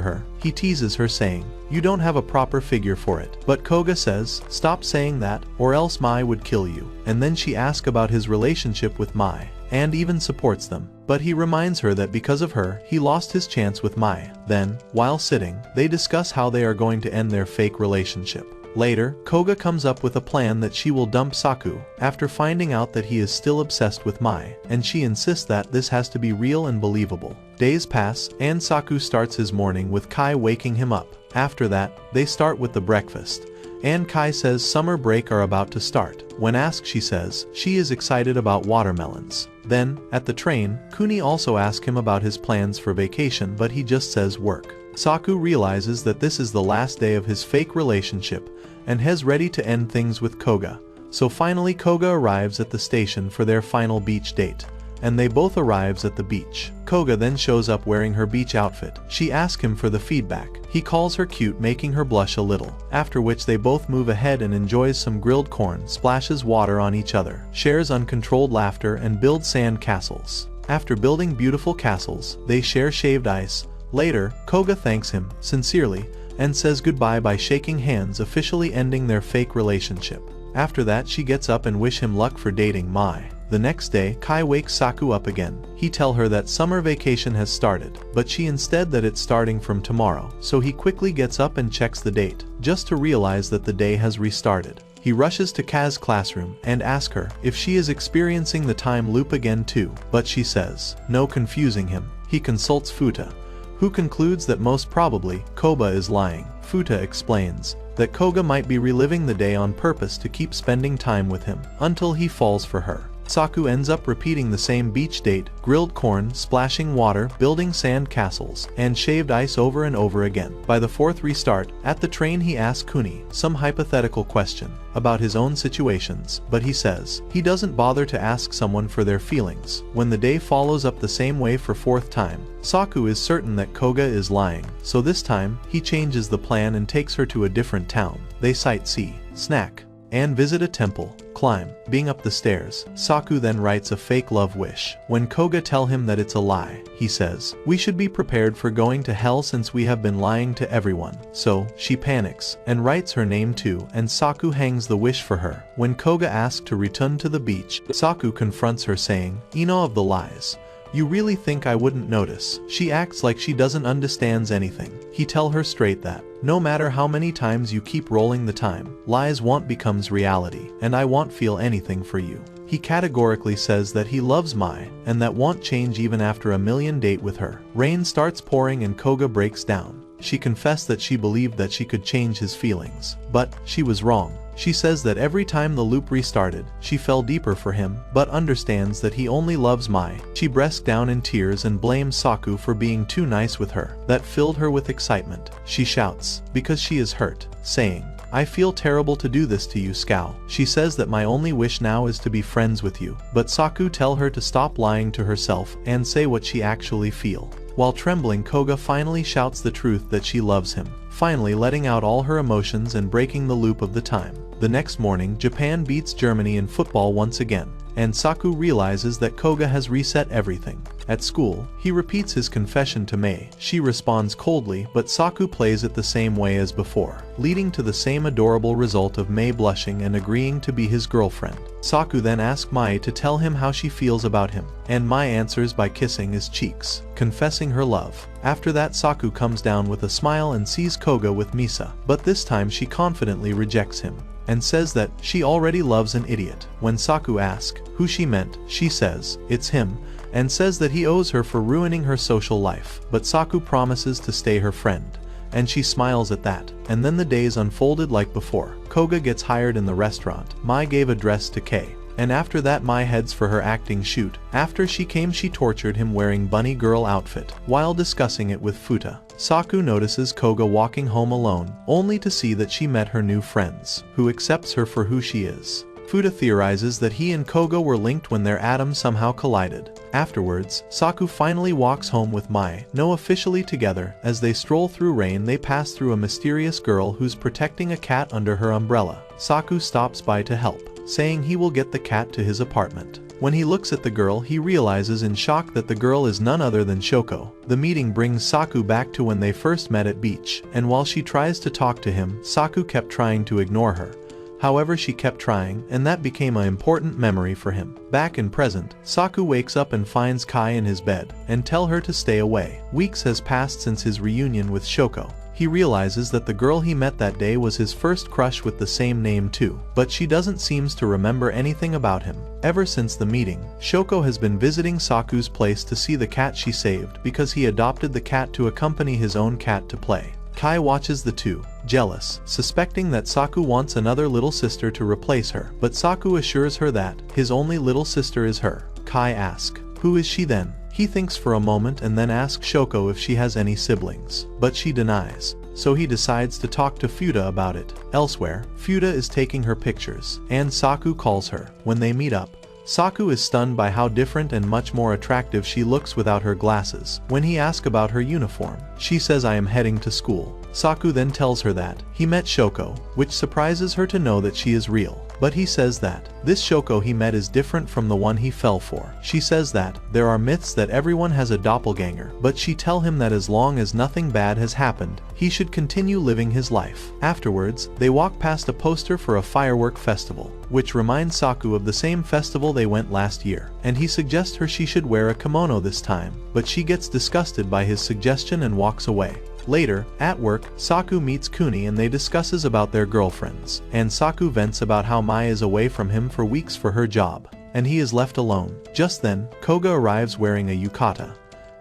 her, he teases her, saying, you don't have a proper figure for it. But Koga says, stop saying that, or else Mai would kill you. And then she asks about his relationship with Mai, and even supports them. But he reminds her that because of her, he lost his chance with Mai. Then, while sitting, they discuss how they are going to end their fake relationship. Later, Koga comes up with a plan that she will dump Saku, after finding out that he is still obsessed with Mai, and she insists that this has to be real and believable. Days pass, and Saku starts his morning with Kai waking him up. After that, they start with the breakfast. And Kai says summer break are about to start. When asked, she says she is excited about watermelons. Then, at the train, Kuni also asks him about his plans for vacation, but he just says work. Saku realizes that this is the last day of his fake relationship and is ready to end things with Koga. So finally Koga arrives at the station for their final beach date, and they both arrives at the beach. Koga then shows up wearing her beach outfit. She asks him for the feedback. He calls her cute, making her blush a little. After which they both move ahead and enjoys some grilled corn, splashes water on each other, shares uncontrolled laughter, and build sand castles. After building beautiful castles, they share shaved ice. Later, Koga thanks him sincerely and says goodbye by shaking hands, officially ending their fake relationship. After that, she gets up and wish him luck for dating Mai. The next day, Kai wakes Saku up again. He tells her that summer vacation has started, but she instead that it's starting from tomorrow, so he quickly gets up and checks the date, just to realize that the day has restarted. He rushes to Kaz's classroom and asks her if she is experiencing the time loop again too, but she says no, confusing him. He consults Futa, who concludes that most probably Koga is lying. Futa explains that Koga might be reliving the day on purpose to keep spending time with him until he falls for her. Saku ends up repeating the same beach date, grilled corn, splashing water, building sand castles, and shaved ice over and over again. By the fourth restart, at the train he asks Kuni some hypothetical question about his own situations, but he says he doesn't bother to ask someone for their feelings. When the day follows up the same way for fourth time, Saku is certain that Koga is lying, so this time, he changes the plan and takes her to a different town. They sightsee, snack, and visit a temple, climb, being up the stairs. Saku then writes a fake love wish. When Koga tells him that it's a lie, he says, we should be prepared for going to hell since we have been lying to everyone. So, she panics, and writes her name too, and Saku hangs the wish for her. When Koga asks to return to the beach, Saku confronts her saying, "Eno of the lies. You really think I wouldn't notice?" She acts like she doesn't understands anything. He tells her straight that, no matter how many times you keep rolling the time, lies won't becomes reality, and I won't feel anything for you. He categorically says that he loves Mai, and that won't change even after a million date with her. Rain starts pouring and Koga breaks down. She confessed that she believed that she could change his feelings, but she was wrong. She says that every time the loop restarted, she fell deeper for him, but understands that he only loves Mai. She breaks down in tears and blames Saku for being too nice with her. That filled her with excitement. She shouts, because she is hurt, saying, I feel terrible to do this to you, Scow. She says that my only wish now is to be friends with you, but Saku tells her to stop lying to herself and say what she actually feel. While trembling, Koga finally shouts the truth that she loves him, finally letting out all her emotions and breaking the loop of the time. The next morning, Japan beats Germany in football once again, and Saku realizes that Koga has reset everything. At school, he repeats his confession to Mai. She responds coldly, but Saku plays it the same way as before, leading to the same adorable result of Mai blushing and agreeing to be his girlfriend. Saku then asks Mai to tell him how she feels about him, and Mai answers by kissing his cheeks, confessing her love. After that, Saku comes down with a smile and sees Koga with Misa, but this time she confidently rejects him and says that she already loves an idiot. When Saku asks who she meant, she says it's him, and says that he owes her for ruining her social life. But Saku promises to stay her friend, and she smiles at that. And then the days unfolded like before. Koga gets hired in the restaurant. Mai gave a dress to Kei, and after that Mai heads for her acting shoot. After she came, she tortured him wearing bunny girl outfit. While discussing it with Futa, Saku notices Koga walking home alone, only to see that she met her new friends, who accepts her for who she is. Futa theorizes that he and Koga were linked when their atoms somehow collided. Afterwards, Saku finally walks home with Mai, no officially together. As they stroll through rain, they pass through a mysterious girl who's protecting a cat under her umbrella. Saku stops by to help, saying he will get the cat to his apartment. When he looks at the girl, he realizes in shock that the girl is none other than Shoko. The meeting brings Saku back to when they first met at beach, and while she tries to talk to him, Saku kept trying to ignore her. However, she kept trying, and that became an important memory for him. Back in present, Saku wakes up and finds Kai in his bed, and tell her to stay away. Weeks has passed since his reunion with Shoko. he realizes that the girl he met that day was his first crush with the same name too, but she doesn't seem to remember anything about him. Ever since the meeting, Shoko has been visiting Saku's place to see the cat she saved because he adopted the cat to accompany his own cat to play. Kai watches the two, jealous, suspecting that Saku wants another little sister to replace her, but Saku assures her that his only little sister is her. Kai asks, "Who is she then?" He thinks for a moment and then asks Shoko if she has any siblings, but she denies, so he decides to talk to Futa about it. Elsewhere, Futa is taking her pictures, and Saku calls her. When they meet up, Saku is stunned by how different and much more attractive she looks without her glasses. When he asks about her uniform, she says, "I am heading to school." Saku then tells her that he met Shoko, which surprises her to know that she is real. But he says that this Shoko he met is different from the one he fell for. She says that there are myths that everyone has a doppelganger, but she tells him that as long as nothing bad has happened, he should continue living his life. Afterwards, they walk past a poster for a firework festival, which reminds Saku of the same festival they went last year, and he suggests her she should wear a kimono this time, but she gets disgusted by his suggestion and walks away. Later, at work, Saku meets Kuni and they discusses about their girlfriends, and Saku vents about how Mai is away from him for weeks for her job, and he is left alone. Just then, Koga arrives wearing a yukata,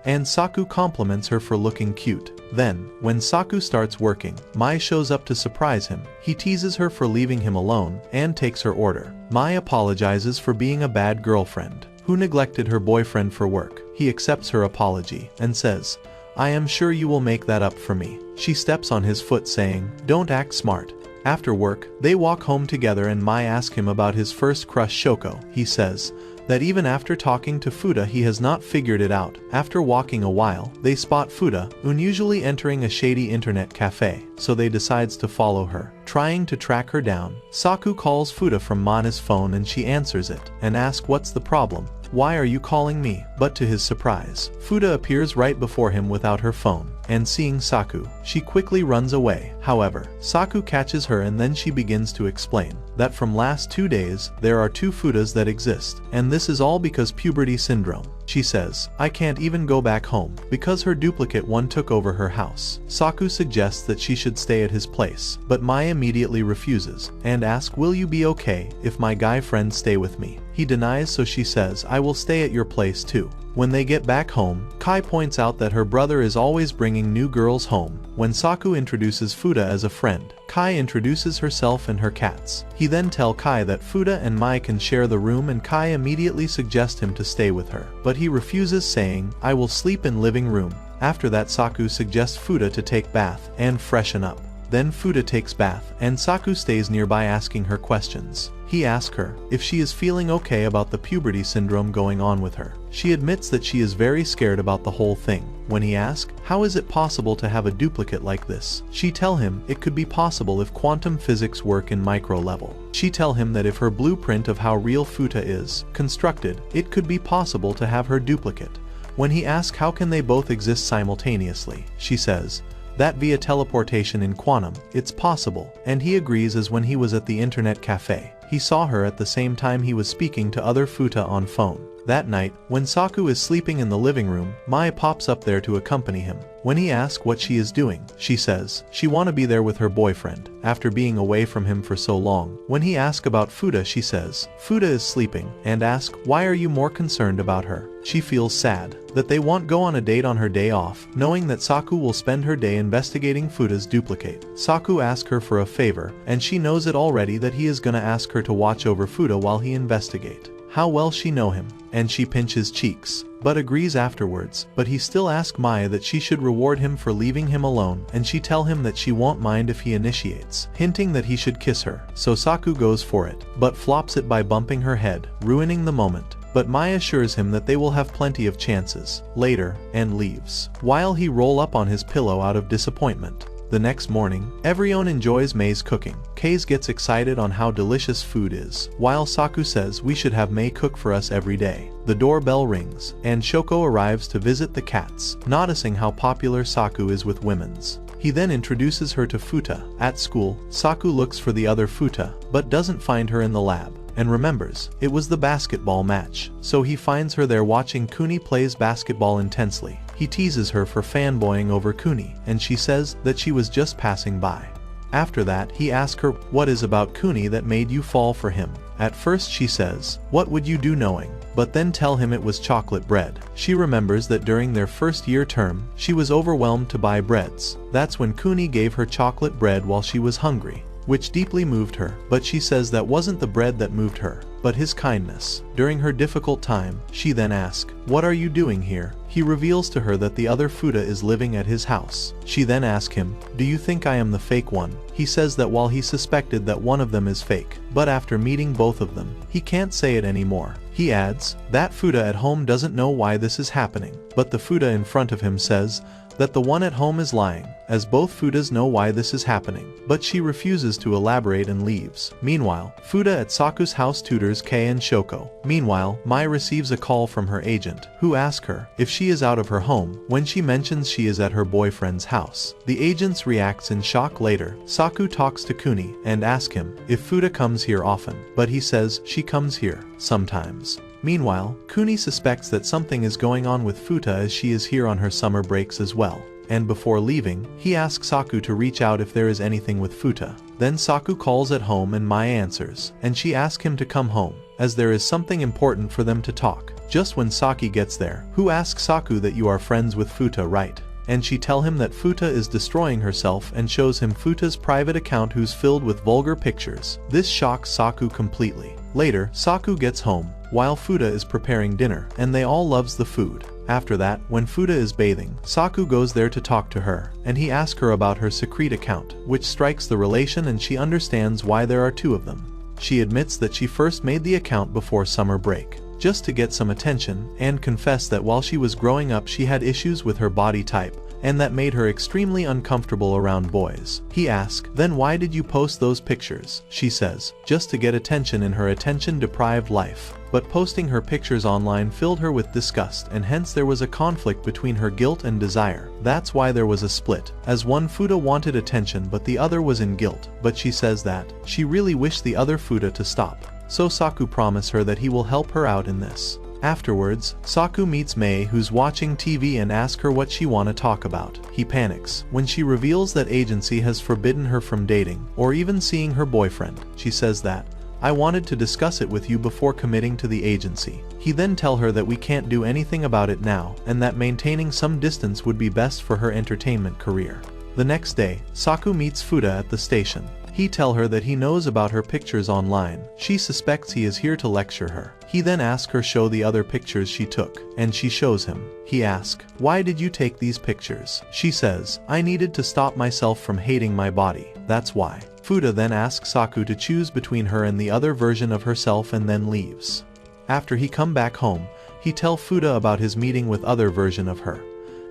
and Saku compliments her for looking cute. Then, when Saku starts working, Mai shows up to surprise him. He teases her for leaving him alone, and takes her order. Mai apologizes for being a bad girlfriend, who neglected her boyfriend for work. He accepts her apology, and says, "I am sure you will make that up for me." She steps on his foot saying, "Don't act smart." After work, they walk home together and Mai asks him about his first crush Shoko. He says that even after talking to Futa he has not figured it out. After walking a while, they spot Futa, unusually entering a shady internet cafe, so they decides to follow her. Trying to track her down, Saku calls Futa from Mana's phone and she answers it, and asks what's the problem. "Why are you calling me?" But to his surprise, Futa appears right before him without her phone, and seeing Saku, she quickly runs away. However, Saku catches her and then she begins to explain that from last 2 days, there are 2 Futas that exist, and this is all because puberty syndrome. She says, "I can't even go back home, because her duplicate one took over her house." Saku suggests that she should stay at his place, but Mai immediately refuses, and asks, "Will you be okay if my guy friends stay with me?" He denies, so she says, "I will stay at your place too." When they get back home, Kai points out that her brother is always bringing new girls home. When Saku introduces Futa as a friend, Kai introduces herself and her cats. He then tells Kai that Futa and Mai can share the room and Kai immediately suggests him to stay with her. But he refuses, saying, "I will sleep in living room." After that, Saku suggests Futa to take bath and freshen up. Then Futa takes bath, and Saku stays nearby asking her questions. He asks her if she is feeling okay about the puberty syndrome going on with her. She admits that she is very scared about the whole thing. When he asks, how is it possible to have a duplicate like this? She tells him it could be possible if quantum physics work in micro level. She tells him that if her blueprint of how real Futa is constructed, it could be possible to have her duplicate. When he asks how can they both exist simultaneously, she says that via teleportation in quantum, it's possible, and he agrees, as when he was at the internet cafe, he saw her at the same time he was speaking to other Futa on phone. That night, when Saku is sleeping in the living room, Mai pops up there to accompany him. When he asks what she is doing, she says she wanna be there with her boyfriend, after being away from him for so long. When he asks about Futa, she says Futa is sleeping, and asks, why are you more concerned about her? She feels sad that they won't go on a date on her day off, knowing that Saku will spend her day investigating Futa's duplicate. Saku asks her for a favor, and she knows it already that he is gonna ask her to watch over Futa while he investigate. How well she know him, and she pinches cheeks, but agrees afterwards. But he still asks Maya that she should reward him for leaving him alone, and she tell him that she won't mind if he initiates, hinting that he should kiss her. So Saku goes for it, but flops it by bumping her head, ruining the moment. But Mai assures him that they will have plenty of chances later, and leaves, while he roll up on his pillow out of disappointment. The next morning, everyone enjoys Mei's cooking. Kaze gets excited on how delicious food is, while Saku says we should have Mei cook for us every day. The doorbell rings, and Shoko arrives to visit the cats, noticing how popular Saku is with women's. He then introduces her to Futa. At school, Saku looks for the other Futa, but doesn't find her in the lab, and remembers it was the basketball match, so he finds her there watching Kuni plays basketball intensely. He teases her for fanboying over Kuni, and she says that she was just passing by. After that, he asks her, "What is about Kuni that made you fall for him?" At first she says, "What would you do knowing?" But then tell him it was chocolate bread. She remembers that during their first year term, she was overwhelmed to buy breads. That's when Kuni gave her chocolate bread while she was hungry, which deeply moved her, but she says that wasn't the bread that moved her, but his kindness. During her difficult time, she then asks, "What are you doing here?" He reveals to her that the other Futa is living at his house. She then asks him, "Do you think I am the fake one?" He says that while he suspected that one of them is fake, but after meeting both of them, he can't say it anymore. He adds, that Futa at home doesn't know why this is happening, but the Futa in front of him says that the one at home is lying, as both Futas know why this is happening, but she refuses to elaborate and leaves. Meanwhile, Futa at Saku's house tutors Kei and Shoko. Meanwhile, Mai receives a call from her agent, who asks her if she is out of her home, when she mentions she is at her boyfriend's house. The agent reacts in shock later. Saku talks to Kuni and asks him if Futa comes here often, but he says she comes here sometimes. Meanwhile, Kuni suspects that something is going on with Futa as she is here on her summer breaks as well. And before leaving, he asks Saku to reach out if there is anything with Futa. Then Saku calls at home and Mai answers, and she asks him to come home, as there is something important for them to talk. Just when Saki gets there, who asks Saku that you are friends with Futa, right? And she tell him that Futa is destroying herself and shows him Futa's private account who's filled with vulgar pictures. This shocks Saku completely. Later, Saku gets home, while Futa is preparing dinner, and they all loves the food. After that, when Futa is bathing, Saku goes there to talk to her, and he asks her about her secret account, which strikes the relation and she understands why there are two of them. She admits that she first made the account before summer break, just to get some attention, and confessed that while she was growing up she had issues with her body type, and that made her extremely uncomfortable around boys. He asks, "Then why did you post those pictures?" She says, "Just to get attention in her attention-deprived life." But posting her pictures online filled her with disgust, and hence there was a conflict between her guilt and desire. That's why there was a split, as one Futa wanted attention but the other was in guilt. But she says that she really wished the other Futa to stop. So Saku promised her that he will help her out in this. Afterwards, Saku meets Mai, who's watching TV, and asks her what she wanna talk about. He panics when she reveals that agency has forbidden her from dating, or even seeing her boyfriend. She says that, "I wanted to discuss it with you before committing to the agency." He then tells her that we can't do anything about it now, and that maintaining some distance would be best for her entertainment career. The next day, Saku meets Futa at the station. He tells her that he knows about her pictures online. She suspects he is here to lecture her. He then asks her show the other pictures she took, and she shows him. He asks, "Why did you take these pictures?" She says, "I needed to stop myself from hating my body. That's why." Futa then asks Saku to choose between her and the other version of herself and then leaves. After he come back home, he tells Futa about his meeting with other version of her.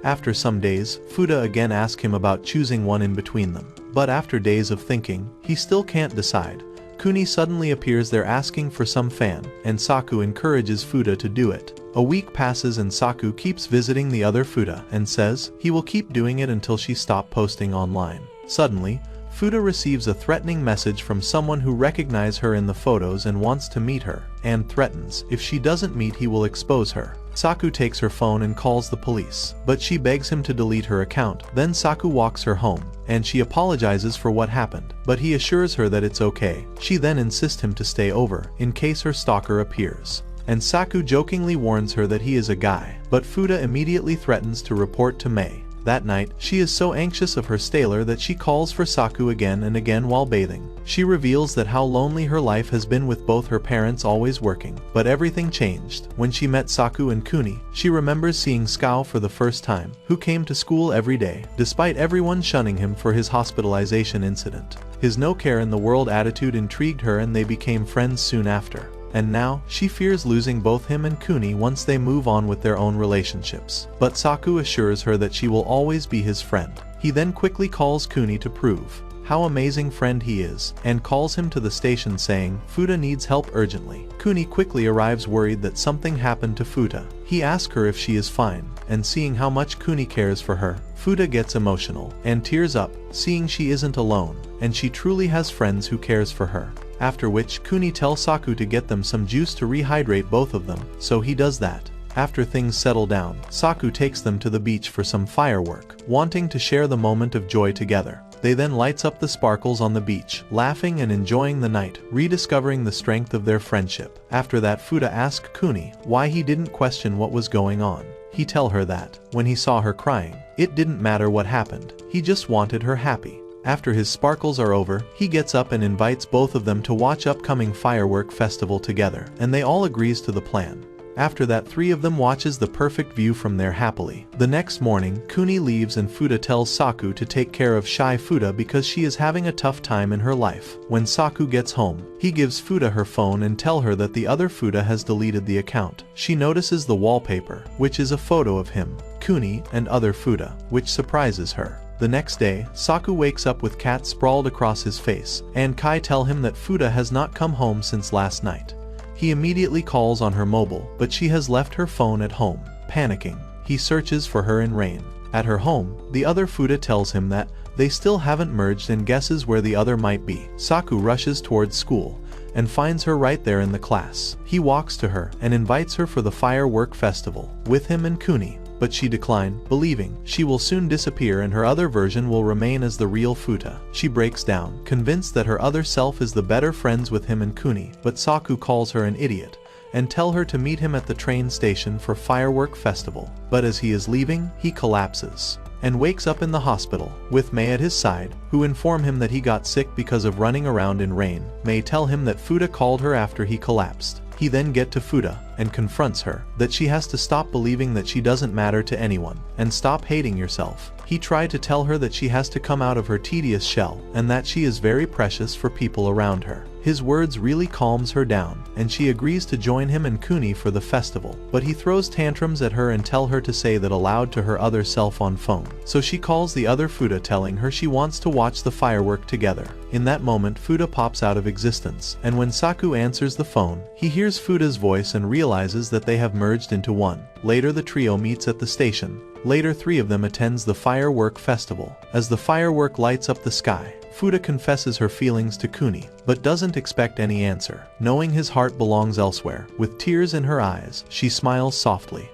After some days, Futa again asks him about choosing one in between them. But after days of thinking, he still can't decide. Kuni suddenly appears there asking for some fan, and Saku encourages Futa to do it. A week passes and Saku keeps visiting the other Futa and says he will keep doing it until she stops posting online. Suddenly, Futa receives a threatening message from someone who recognizes her in the photos and wants to meet her, and threatens if she doesn't meet he will expose her. Saku takes her phone and calls the police, but she begs him to delete her account. Then Saku walks her home, and she apologizes for what happened, but he assures her that it's okay. She then insists him to stay over, in case her stalker appears. And Saku jokingly warns her that he is a guy, but Futa immediately threatens to report to Mai. That night, she is so anxious of her staler that she calls for Saku again and again while bathing. She reveals that how lonely her life has been with both her parents always working. But everything changed. When she met Saku and Kuni, she remembers seeing Skao for the first time, who came to school every day, despite everyone shunning him for his hospitalization incident. His no care in the world attitude intrigued her and they became friends soon after. And now, she fears losing both him and Kuni once they move on with their own relationships. But Saku assures her that she will always be his friend. He then quickly calls Kuni to prove how amazing friend he is, and calls him to the station saying Futa needs help urgently. Kuni quickly arrives worried that something happened to Futa. He asks her if she is fine, and seeing how much Kuni cares for her, Futa gets emotional and tears up, seeing she isn't alone, and she truly has friends who cares for her. After which, Kuni tells Saku to get them some juice to rehydrate both of them, so he does that. After things settle down, Saku takes them to the beach for some firework, wanting to share the moment of joy together. They then lights up the sparkles on the beach, laughing and enjoying the night, rediscovering the strength of their friendship. After that, Futa asked Kuni why he didn't question what was going on. He tell her that, when he saw her crying, it didn't matter what happened, he just wanted her happy. After his sparkles are over, he gets up and invites both of them to watch upcoming firework festival together, and they all agrees to the plan. After that, three of them watches the perfect view from there happily. The next morning, Kuni leaves and Futa tells Saku to take care of shy Futa because she is having a tough time in her life. When Saku gets home, he gives Futa her phone and tell her that the other Futa has deleted the account. She notices the wallpaper, which is a photo of him, Kuni, and other Futa, which surprises her. The next day, Saku wakes up with cat sprawled across his face, and Kai tell him that Futa has not come home since last night. He immediately calls on her mobile, but she has left her phone at home. Panicking, he searches for her in rain. At her home, the other Futa tells him that they still haven't merged and guesses where the other might be. Saku rushes towards school and finds her right there in the class. He walks to her and invites her for the firework festival with him and Kuni, but she declined, believing she will soon disappear and her other version will remain as the real Futa. She breaks down, convinced that her other self is the better friends with him and Kuni, but Saku calls her an idiot and tell her to meet him at the train station for firework festival. But as he is leaving, he collapses and wakes up in the hospital, with Mai at his side, who inform him that he got sick because of running around in rain. Mai tell him that Futa called her after he collapsed. He then get to Futa and confronts her that she has to stop believing that she doesn't matter to anyone and stop hating yourself. He tried to tell her that she has to come out of her tedious shell and that she is very precious for people around her. His words really calms her down, and she agrees to join him and Kuni for the festival, but he throws tantrums at her and tell her to say that aloud to her other self on phone. So she calls the other Futa telling her she wants to watch the firework together. In that moment, Futa pops out of existence, and when Saku answers the phone, he hears Futa's voice and realizes that they have merged into one. Later, the trio meets at the station. Later, three of them attends the firework festival. As the firework lights up the sky, Futa confesses her feelings to Kuni, but doesn't expect any answer. Knowing his heart belongs elsewhere, with tears in her eyes, she smiles softly.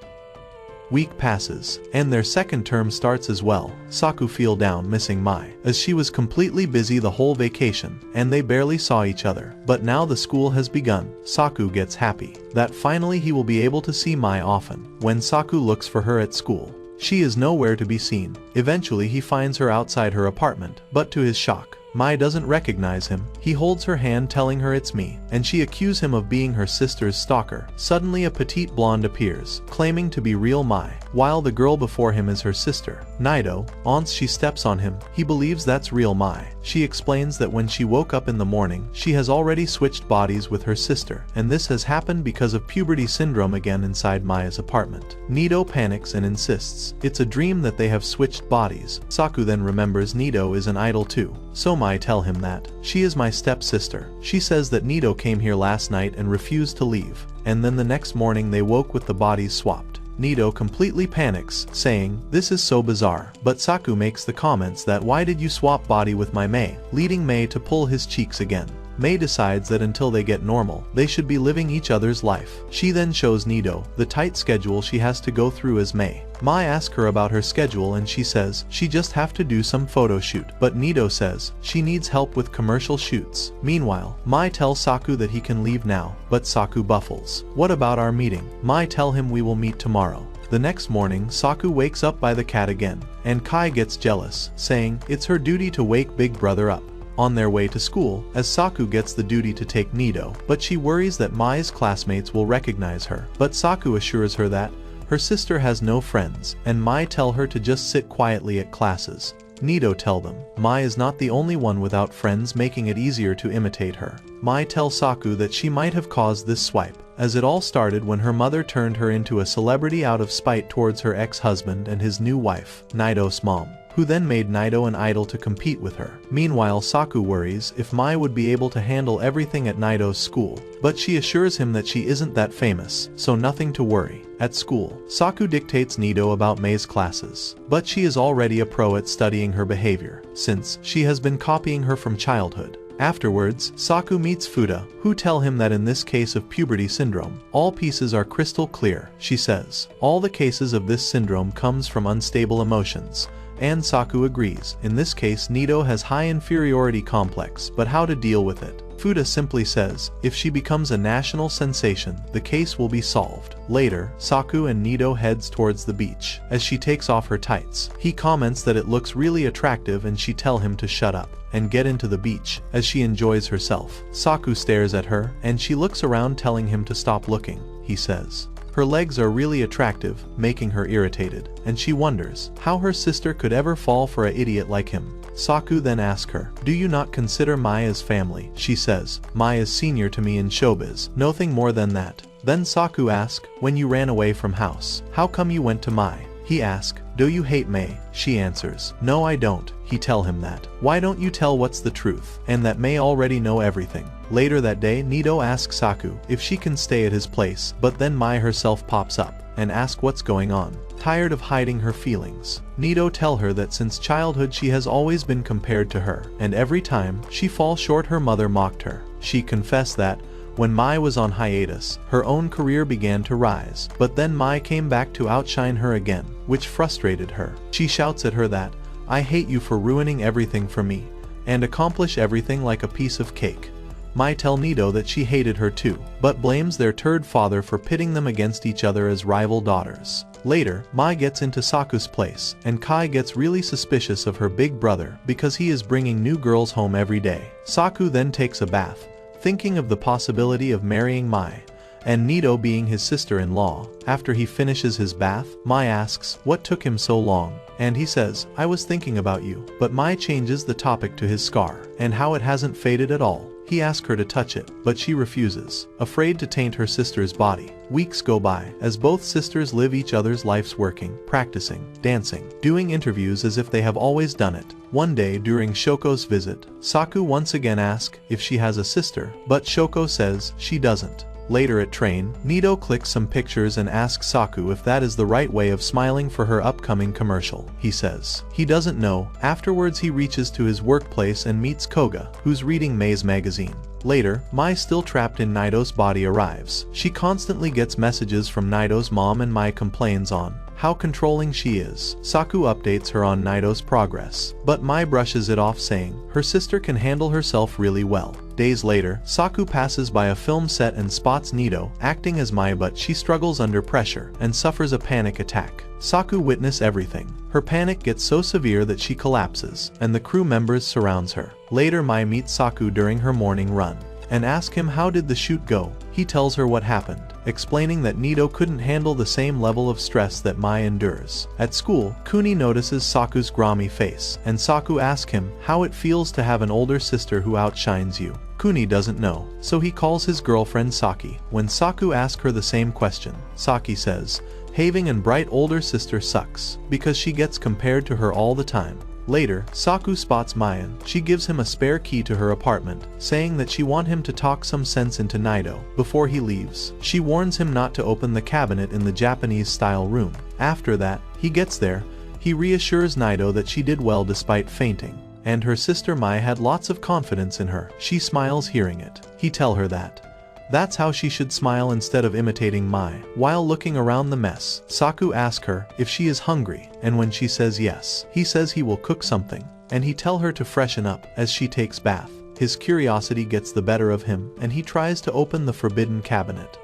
Week passes, and their second term starts as well. Saku feel down missing Mai, as she was completely busy the whole vacation, and they barely saw each other. But now the school has begun, Saku gets happy that finally he will be able to see Mai often. When Saku looks for her at school, she is nowhere to be seen. Eventually he finds her outside her apartment, but to his shock, Mai doesn't recognize him. He holds her hand telling her it's me, and she accuses him of being her sister's stalker. Suddenly a petite blonde appears, claiming to be real Mai, while the girl before him is her sister, Nido. Once she steps on him, he believes that's real Mai. She explains that when she woke up in the morning, she has already switched bodies with her sister, and this has happened because of puberty syndrome again inside Mai's apartment. Nido panics and insists it's a dream that they have switched bodies. Saku then remembers Nido is an idol too, so Mai tell him that she is my stepsister. She says that Nido came here last night and refused to leave, and then the next morning they woke with the bodies swapped. Nido completely panics, saying, "This is so bizarre." But Saku makes the comments that why did you swap body with my Mai, leading Mai to pull his cheeks again. Mai decides that until they get normal, they should be living each other's life. She then shows Nido the tight schedule she has to go through as Mai. Mai asks her about her schedule and she says she just have to do some photo shoot, but Nido says she needs help with commercial shoots. Meanwhile, Mai tells Saku that he can leave now, but Saku baffles. What about our meeting? Mai tell him we will meet tomorrow. The next morning, Saku wakes up by the cat again, and Kai gets jealous, saying it's her duty to wake big brother up. On their way to school, as Saku gets the duty to take Nido, but she worries that Mai's classmates will recognize her. But Saku assures her that her sister has no friends, and Mai tell her to just sit quietly at classes. Nido tell them Mai is not the only one without friends, making it easier to imitate her. Mai tells Saku that she might have caused this swipe, as it all started when her mother turned her into a celebrity out of spite towards her ex-husband and his new wife, Nido's mom, who then made Nido an idol to compete with her. Meanwhile, Saku worries if Mai would be able to handle everything at Nido's school, but she assures him that she isn't that famous, so nothing to worry. At school, Saku dictates Nido about Mai's classes, but she is already a pro at studying her behavior, since she has been copying her from childhood. Afterwards, Saku meets Futa, who tell him that in this case of puberty syndrome, all pieces are crystal clear. She says, all the cases of this syndrome comes from unstable emotions. And Saku agrees. In this case, Nido has high inferiority complex, but how to deal with it? Futa simply says, if she becomes a national sensation, the case will be solved. Later, Saku and Nido heads towards the beach. As she takes off her tights, he comments that it looks really attractive and she tell him to shut up and get into the beach as she enjoys herself. Saku stares at her and she looks around telling him to stop looking. He says, her legs are really attractive, making her irritated, and she wonders how her sister could ever fall for an idiot like him. Saku then asks her, do you not consider Mai as family? She says, Mai is senior to me in showbiz, nothing more than that. Then Saku asks, when you ran away from house, how come you went to Mai? He asks, do you hate Mai? She answers, no I don't. He tell him that. Why don't you tell what's the truth? And that Mai already know everything. Later that day, Nido asks Saku if she can stay at his place, but then Mai herself pops up and asks what's going on. Tired of hiding her feelings, Nido tell her that since childhood she has always been compared to her, and every time she falls short her mother mocked her. She confessed that when Mai was on hiatus, her own career began to rise, but then Mai came back to outshine her again, which frustrated her. She shouts at her that, I hate you for ruining everything for me, and accomplish everything like a piece of cake. Mai tell Nido that she hated her too, but blames their turd father for pitting them against each other as rival daughters. Later, Mai gets into Saku's place, and Kai gets really suspicious of her big brother because he is bringing new girls home every day. Saku then takes a bath, thinking of the possibility of marrying Mai, and Nido being his sister-in-law. After he finishes his bath, Mai asks what took him so long, and he says, I was thinking about you. But Mai changes the topic to his scar, and how it hasn't faded at all. He asks her to touch it, but she refuses, afraid to taint her sister's body. Weeks go by, as both sisters live each other's lives working, practicing, dancing, doing interviews as if they have always done it. One day during Shoko's visit, Saku once again asks if she has a sister, but Shoko says she doesn't. Later at train, Nido clicks some pictures and asks Saku if that is the right way of smiling for her upcoming commercial. He says he doesn't know. Afterwards he reaches to his workplace and meets Koga, who's reading Mei's magazine. Later, Mai, still trapped in Nido's body, arrives. She constantly gets messages from Nido's mom and Mai complains on how controlling she is. Saku updates her on Nido's progress, but Mai brushes it off saying her sister can handle herself really well. Days later, Saku passes by a film set and spots Nido acting as Mai, but she struggles under pressure and suffers a panic attack. Saku witnesses everything. Her panic gets so severe that she collapses, and the crew members surrounds her. Later, Mai meets Saku during her morning run and asks him how did the shoot go. He tells her what happened, explaining that Nido couldn't handle the same level of stress that Mai endures. At school, Kuni notices Saku's grimy face, and Saku asks him how it feels to have an older sister who outshines you. Kuni doesn't know, so he calls his girlfriend Saki. When Saku asks her the same question, Saki says, having a bright older sister sucks, because she gets compared to her all the time. Later, Saku spots Mayan. She gives him a spare key to her apartment, saying that she wants him to talk some sense into Nido before he leaves. She warns him not to open the cabinet in the Japanese-style room. After that, he gets there. He reassures Nido that she did well despite fainting, and her sister Mai had lots of confidence in her. She smiles hearing it. He tells her that that's how she should smile instead of imitating Mai. While looking around the mess, Saku asks her if she is hungry, and when she says yes, he says he will cook something, and he tells her to freshen up as she takes bath. His curiosity gets the better of him, and he tries to open the forbidden cabinet.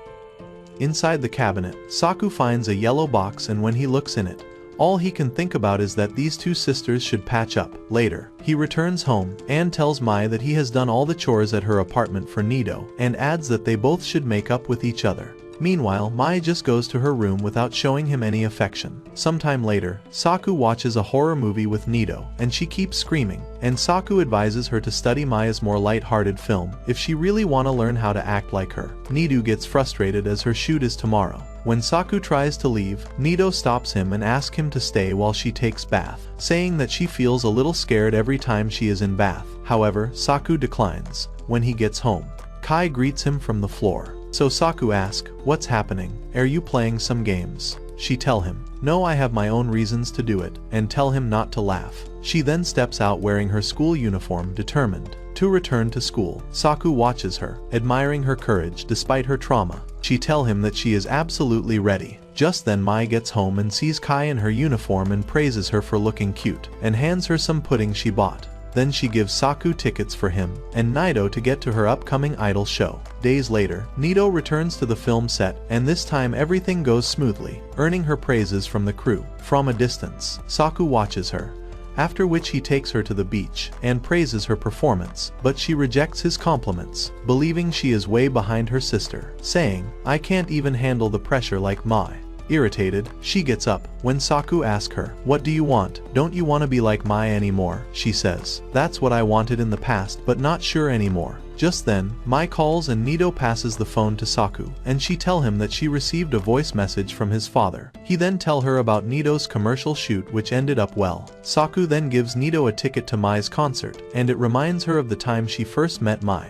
Inside the cabinet, Saku finds a yellow box, and when he looks in it, all he can think about is that these two sisters should patch up. Later, he returns home and tells Mai that he has done all the chores at her apartment for Nido, and adds that they both should make up with each other. Meanwhile, Mai just goes to her room without showing him any affection. Sometime later, Saku watches a horror movie with Nido, and she keeps screaming, and Saku advises her to study Mai's more light-hearted film if she really want to learn how to act like her. Nido gets frustrated as her shoot is tomorrow. When Saku tries to leave, Nido stops him and asks him to stay while she takes bath, saying that she feels a little scared every time she is in bath. However, Saku declines. When he gets home, Kai greets him from the floor. So Saku asks, what's happening? Are you playing some games? She tell him, no, I have my own reasons to do it, and tell him not to laugh. She then steps out wearing her school uniform, determined to return to school. Saku watches her, admiring her courage despite her trauma. She tells him that she is absolutely ready. Just then Mai gets home and sees Kai in her uniform and praises her for looking cute, and hands her some pudding she bought. Then she gives Saku tickets for him and Naito to get to her upcoming idol show. Days later, Nito returns to the film set, and this time everything goes smoothly, earning her praises from the crew. From a distance, Saku watches her, after which he takes her to the beach and praises her performance, but she rejects his compliments, believing she is way behind her sister, saying, "I can't even handle the pressure like Mai." Irritated, she gets up. When Saku asks her, "What do you want? Don't you want to be like Mai anymore?" She says, "That's what I wanted in the past, but not sure anymore." Just then, Mai calls and Nito passes the phone to Saku, and she tells him that she received a voice message from his father. He then tells her about Nito's commercial shoot, which ended up well. Saku then gives Nito a ticket to Mai's concert, and it reminds her of the time she first met Mai,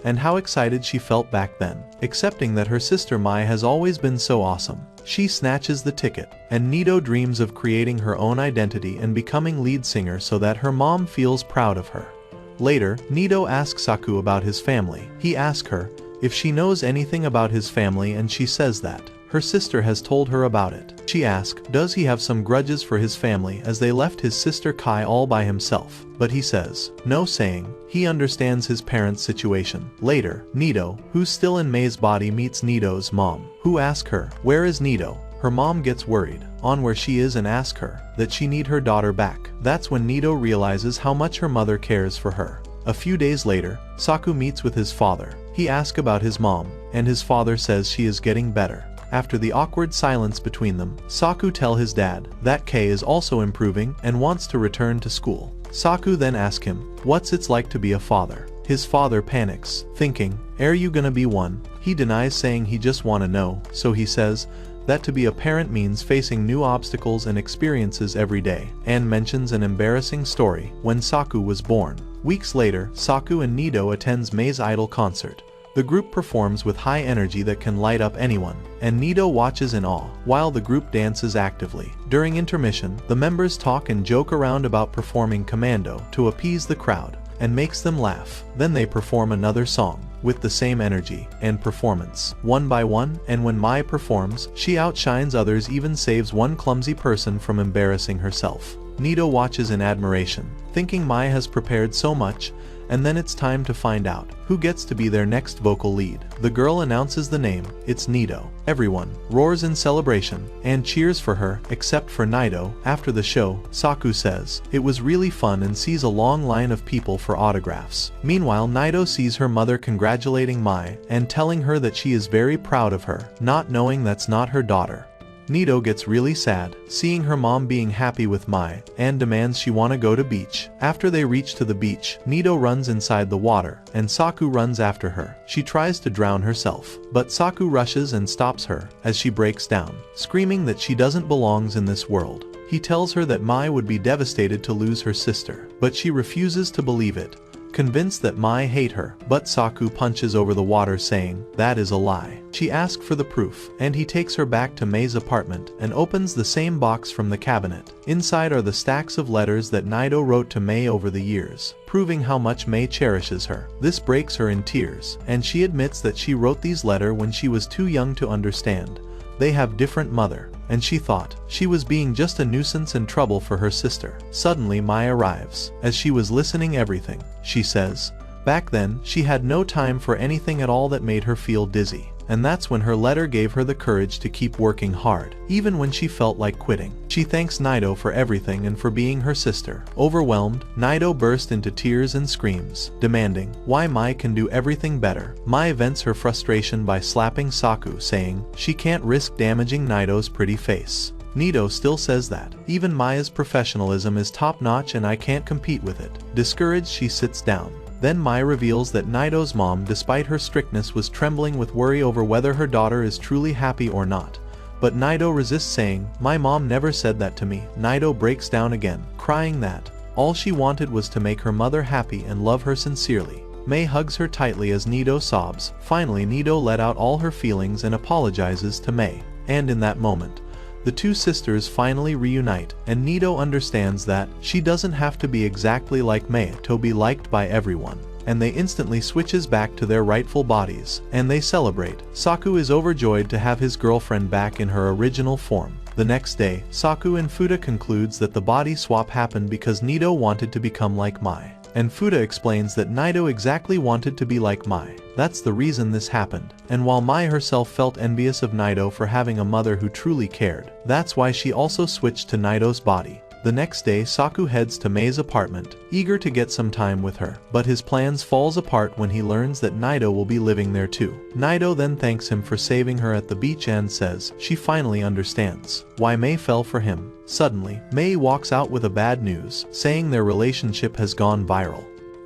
and how excited she felt back then, accepting that her sister Mai has always been so awesome. She snatches the ticket, and Nito dreams of creating her own identity and becoming lead singer so that her mom feels proud of her. Later, Nito asks Saku about his family. He asks her if she knows anything about his family, and she says that her sister has told her about it. She asks, does he have some grudges for his family as they left his sister Kai all by himself? But he says no, saying he understands his parents' situation. Later, Nito, who's still in Mei's body, meets Nito's mom, who asks her, "Where is Nito?" Her mom gets worried on where she is and asks her that she need her daughter back. That's when Nito realizes how much her mother cares for her. A few days later, Saku meets with his father. He asks about his mom, and his father says she is getting better. After the awkward silence between them, Saku tells his dad that Kei is also improving and wants to return to school. Saku then asks him, what's it like to be a father? His father panics, thinking, are you gonna be one? He denies, saying he just wanna know, so he says that to be a parent means facing new obstacles and experiences every day, and mentions an embarrassing story when Saku was born. Weeks later, Saku and Nito attends Mei's idol concert. The group performs with high energy that can light up anyone, and Nito watches in awe while the group dances actively. During intermission, the members talk and joke around about performing Commando to appease the crowd and makes them laugh. Then they perform another song with the same energy and performance, one by one, and when Mai performs, she outshines others, even saves one clumsy person from embarrassing herself. Nito watches in admiration, thinking Mai has prepared so much, and then it's time to find out who gets to be their next vocal lead. The girl announces the name, it's Nito. Everyone roars in celebration and cheers for her, except for Nito. After the show, Saku says it was really fun and sees a long line of people for autographs. Meanwhile, Nito sees her mother congratulating Mai and telling her that she is very proud of her, not knowing that's not her daughter. Nito gets really sad, seeing her mom being happy with Mai, and demands she wanna go to beach. After they reach to the beach, Nito runs inside the water, and Saku runs after her. She tries to drown herself, but Saku rushes and stops her as she breaks down, screaming that she doesn't belong in this world. He tells her that Mai would be devastated to lose her sister, but she refuses to believe it, convinced that Mai hates her, but Saku punches over the water, saying that is a lie. She asks for the proof, and he takes her back to Mei's apartment and opens the same box from the cabinet. Inside are the stacks of letters that Nito wrote to Mei over the years, proving how much Mei cherishes her. This breaks her in tears, and she admits that she wrote these letters when she was too young to understand. They have different mother, and she thought she was being just a nuisance and trouble for her sister. Suddenly Mai arrives. As she was listening everything, she says back then she had no time for anything at all that made her feel dizzy. And that's when her letter gave her the courage to keep working hard, even when she felt like quitting. She thanks Nito for everything and for being her sister. Overwhelmed, Nito burst into tears and screams, demanding why Mai can do everything better. Mai vents her frustration by slapping Saku, saying she can't risk damaging Nito's pretty face. Nito still says that even Mai's professionalism is top-notch and I can't compete with it. Discouraged, she sits down. Then Mai reveals that Nito's mom, despite her strictness, was trembling with worry over whether her daughter is truly happy or not. But Nito resists, saying, my mom never said that to me. Nito breaks down again, crying that all she wanted was to make her mother happy and love her sincerely. Mei hugs her tightly as Nito sobs. Finally, Nito let out all her feelings and apologizes to Mei. And in that moment, the two sisters finally reunite, and Nito understands that she doesn't have to be exactly like Mei to be liked by everyone. and they instantly switches back to their rightful bodies, and they celebrate. Saku is overjoyed to have his girlfriend back in her original form. The next day, Saku and Futa concludes that the body swap happened because Nido wanted to become like Mai. And Futa explains that Nido exactly wanted to be like Mai. That's the reason this happened. And while Mai herself felt envious of Nido for having a mother who truly cared, that's why she also switched to Nido's body. The next day, Saku heads to Mei's apartment, eager to get some time with her. But his plans falls apart when he learns that Nido will be living there too. Nido then thanks him for saving her at the beach and says she finally understands why Mei fell for him. Suddenly, Mei walks out with a bad news, saying their relationship has gone viral.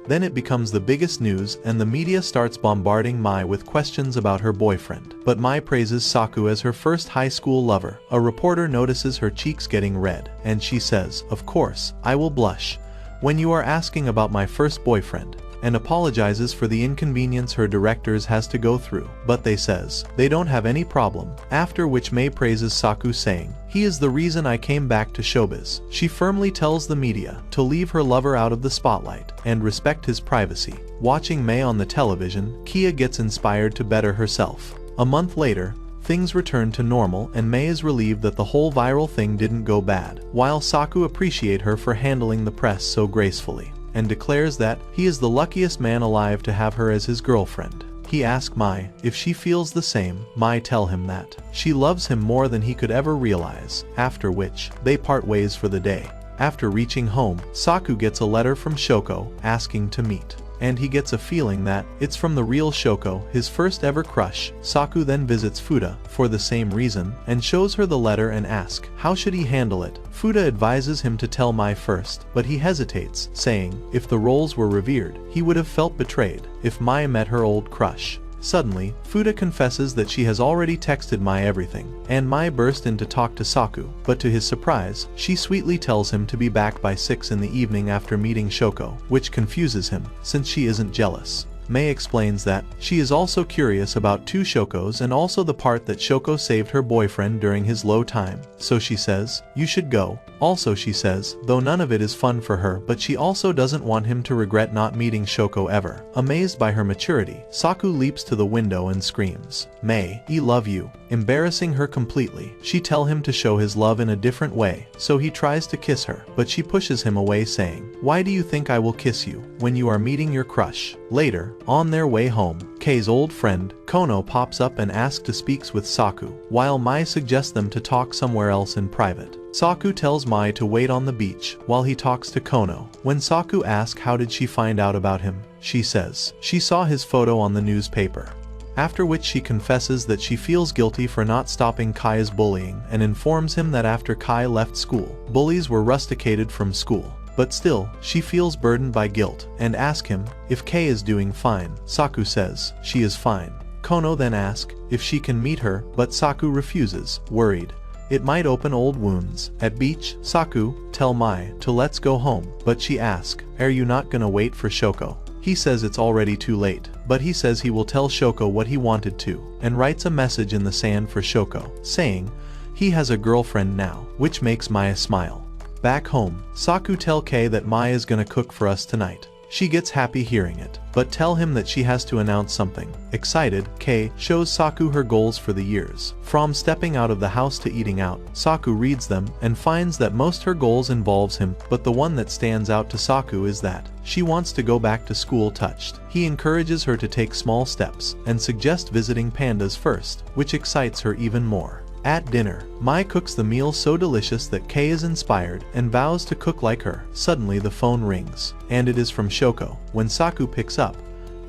Then it becomes the biggest news and the media starts bombarding Mai with questions about her boyfriend. But Mai praises Saku as her first high school lover. A reporter notices her cheeks getting red, and she says, "Of course, I will blush when you are asking about my first boyfriend," and apologizes for the inconvenience her directors has to go through. But they says they don't have any problem, after which Mei praises Saku saying, "He is the reason I came back to showbiz." She firmly tells the media to leave her lover out of the spotlight and respect his privacy. Watching Mei on the television, Kia gets inspired to better herself. A month later, things return to normal and Mei is relieved that the whole viral thing didn't go bad, while Saku appreciates her for handling the press so gracefully, and declares that he is the luckiest man alive to have her as his girlfriend. He asks Mai if she feels the same. Mai tells him that she loves him more than he could ever realize, after which they part ways for the day. After reaching home, Saku gets a letter from Shoko asking to meet, and he gets a feeling that it's from the real Shoko, his first ever crush. Saku then visits Futa for the same reason and shows her the letter and asks how should he handle it. Futa advises him to tell Mai first, but he hesitates, saying if the roles were revered, he would have felt betrayed if Mai met her old crush. Suddenly, Futa confesses that she has already texted Mai everything, and Mai bursts in to talk to Saku, but to his surprise, she sweetly tells him to be back by 6 in the evening after meeting Shoko, which confuses him, since she isn't jealous. Mei explains that she is also curious about two Shokos and also the part that Shoko saved her boyfriend during his low time, so she says, "You should go." Also she says, though none of it is fun for her, but she also doesn't want him to regret not meeting Shoko ever. Amazed by her maturity, Saku leaps to the window and screams, "Mei, I love you," embarrassing her completely. She tells him to show his love in a different way, so he tries to kiss her, but she pushes him away saying, "Why do you think I will kiss you when you are meeting your crush?" Later, on their way home, Kei's old friend, Kono, pops up and asks to speak with Saku, while Mai suggests them to talk somewhere else in private. Saku tells Mai to wait on the beach while he talks to Kono. When Saku asks how did she find out about him, she says she saw his photo on the newspaper. After which she confesses that she feels guilty for not stopping Kai's bullying and informs him that after Kai left school, bullies were rusticated from school. But still, she feels burdened by guilt and asks him if Kei is doing fine. Saku says she is fine. Kono then asks if she can meet her, but Saku refuses, worried it might open old wounds. At beach, Saku tells Mai to let's go home, but she asks, "Are you not gonna wait for Shoko?" He says it's already too late, but he says he will tell Shoko what he wanted to, and writes a message in the sand for Shoko, saying he has a girlfriend now, which makes Maya smile. Back home, Saku tells Kei that Mai is gonna cook for us tonight. She gets happy hearing it, but tell him that she has to announce something. Excited, Kei shows Saku her goals for the years. From stepping out of the house to eating out, Saku reads them and finds that most her goals involves him, but the one that stands out to Saku is that she wants to go back to school touched. He encourages her to take small steps and suggests visiting pandas first, which excites her even more. At dinner, Mai cooks the meal so delicious that Kei is inspired and vows to cook like her. Suddenly the phone rings, and it is from Shoko. When Saku picks up,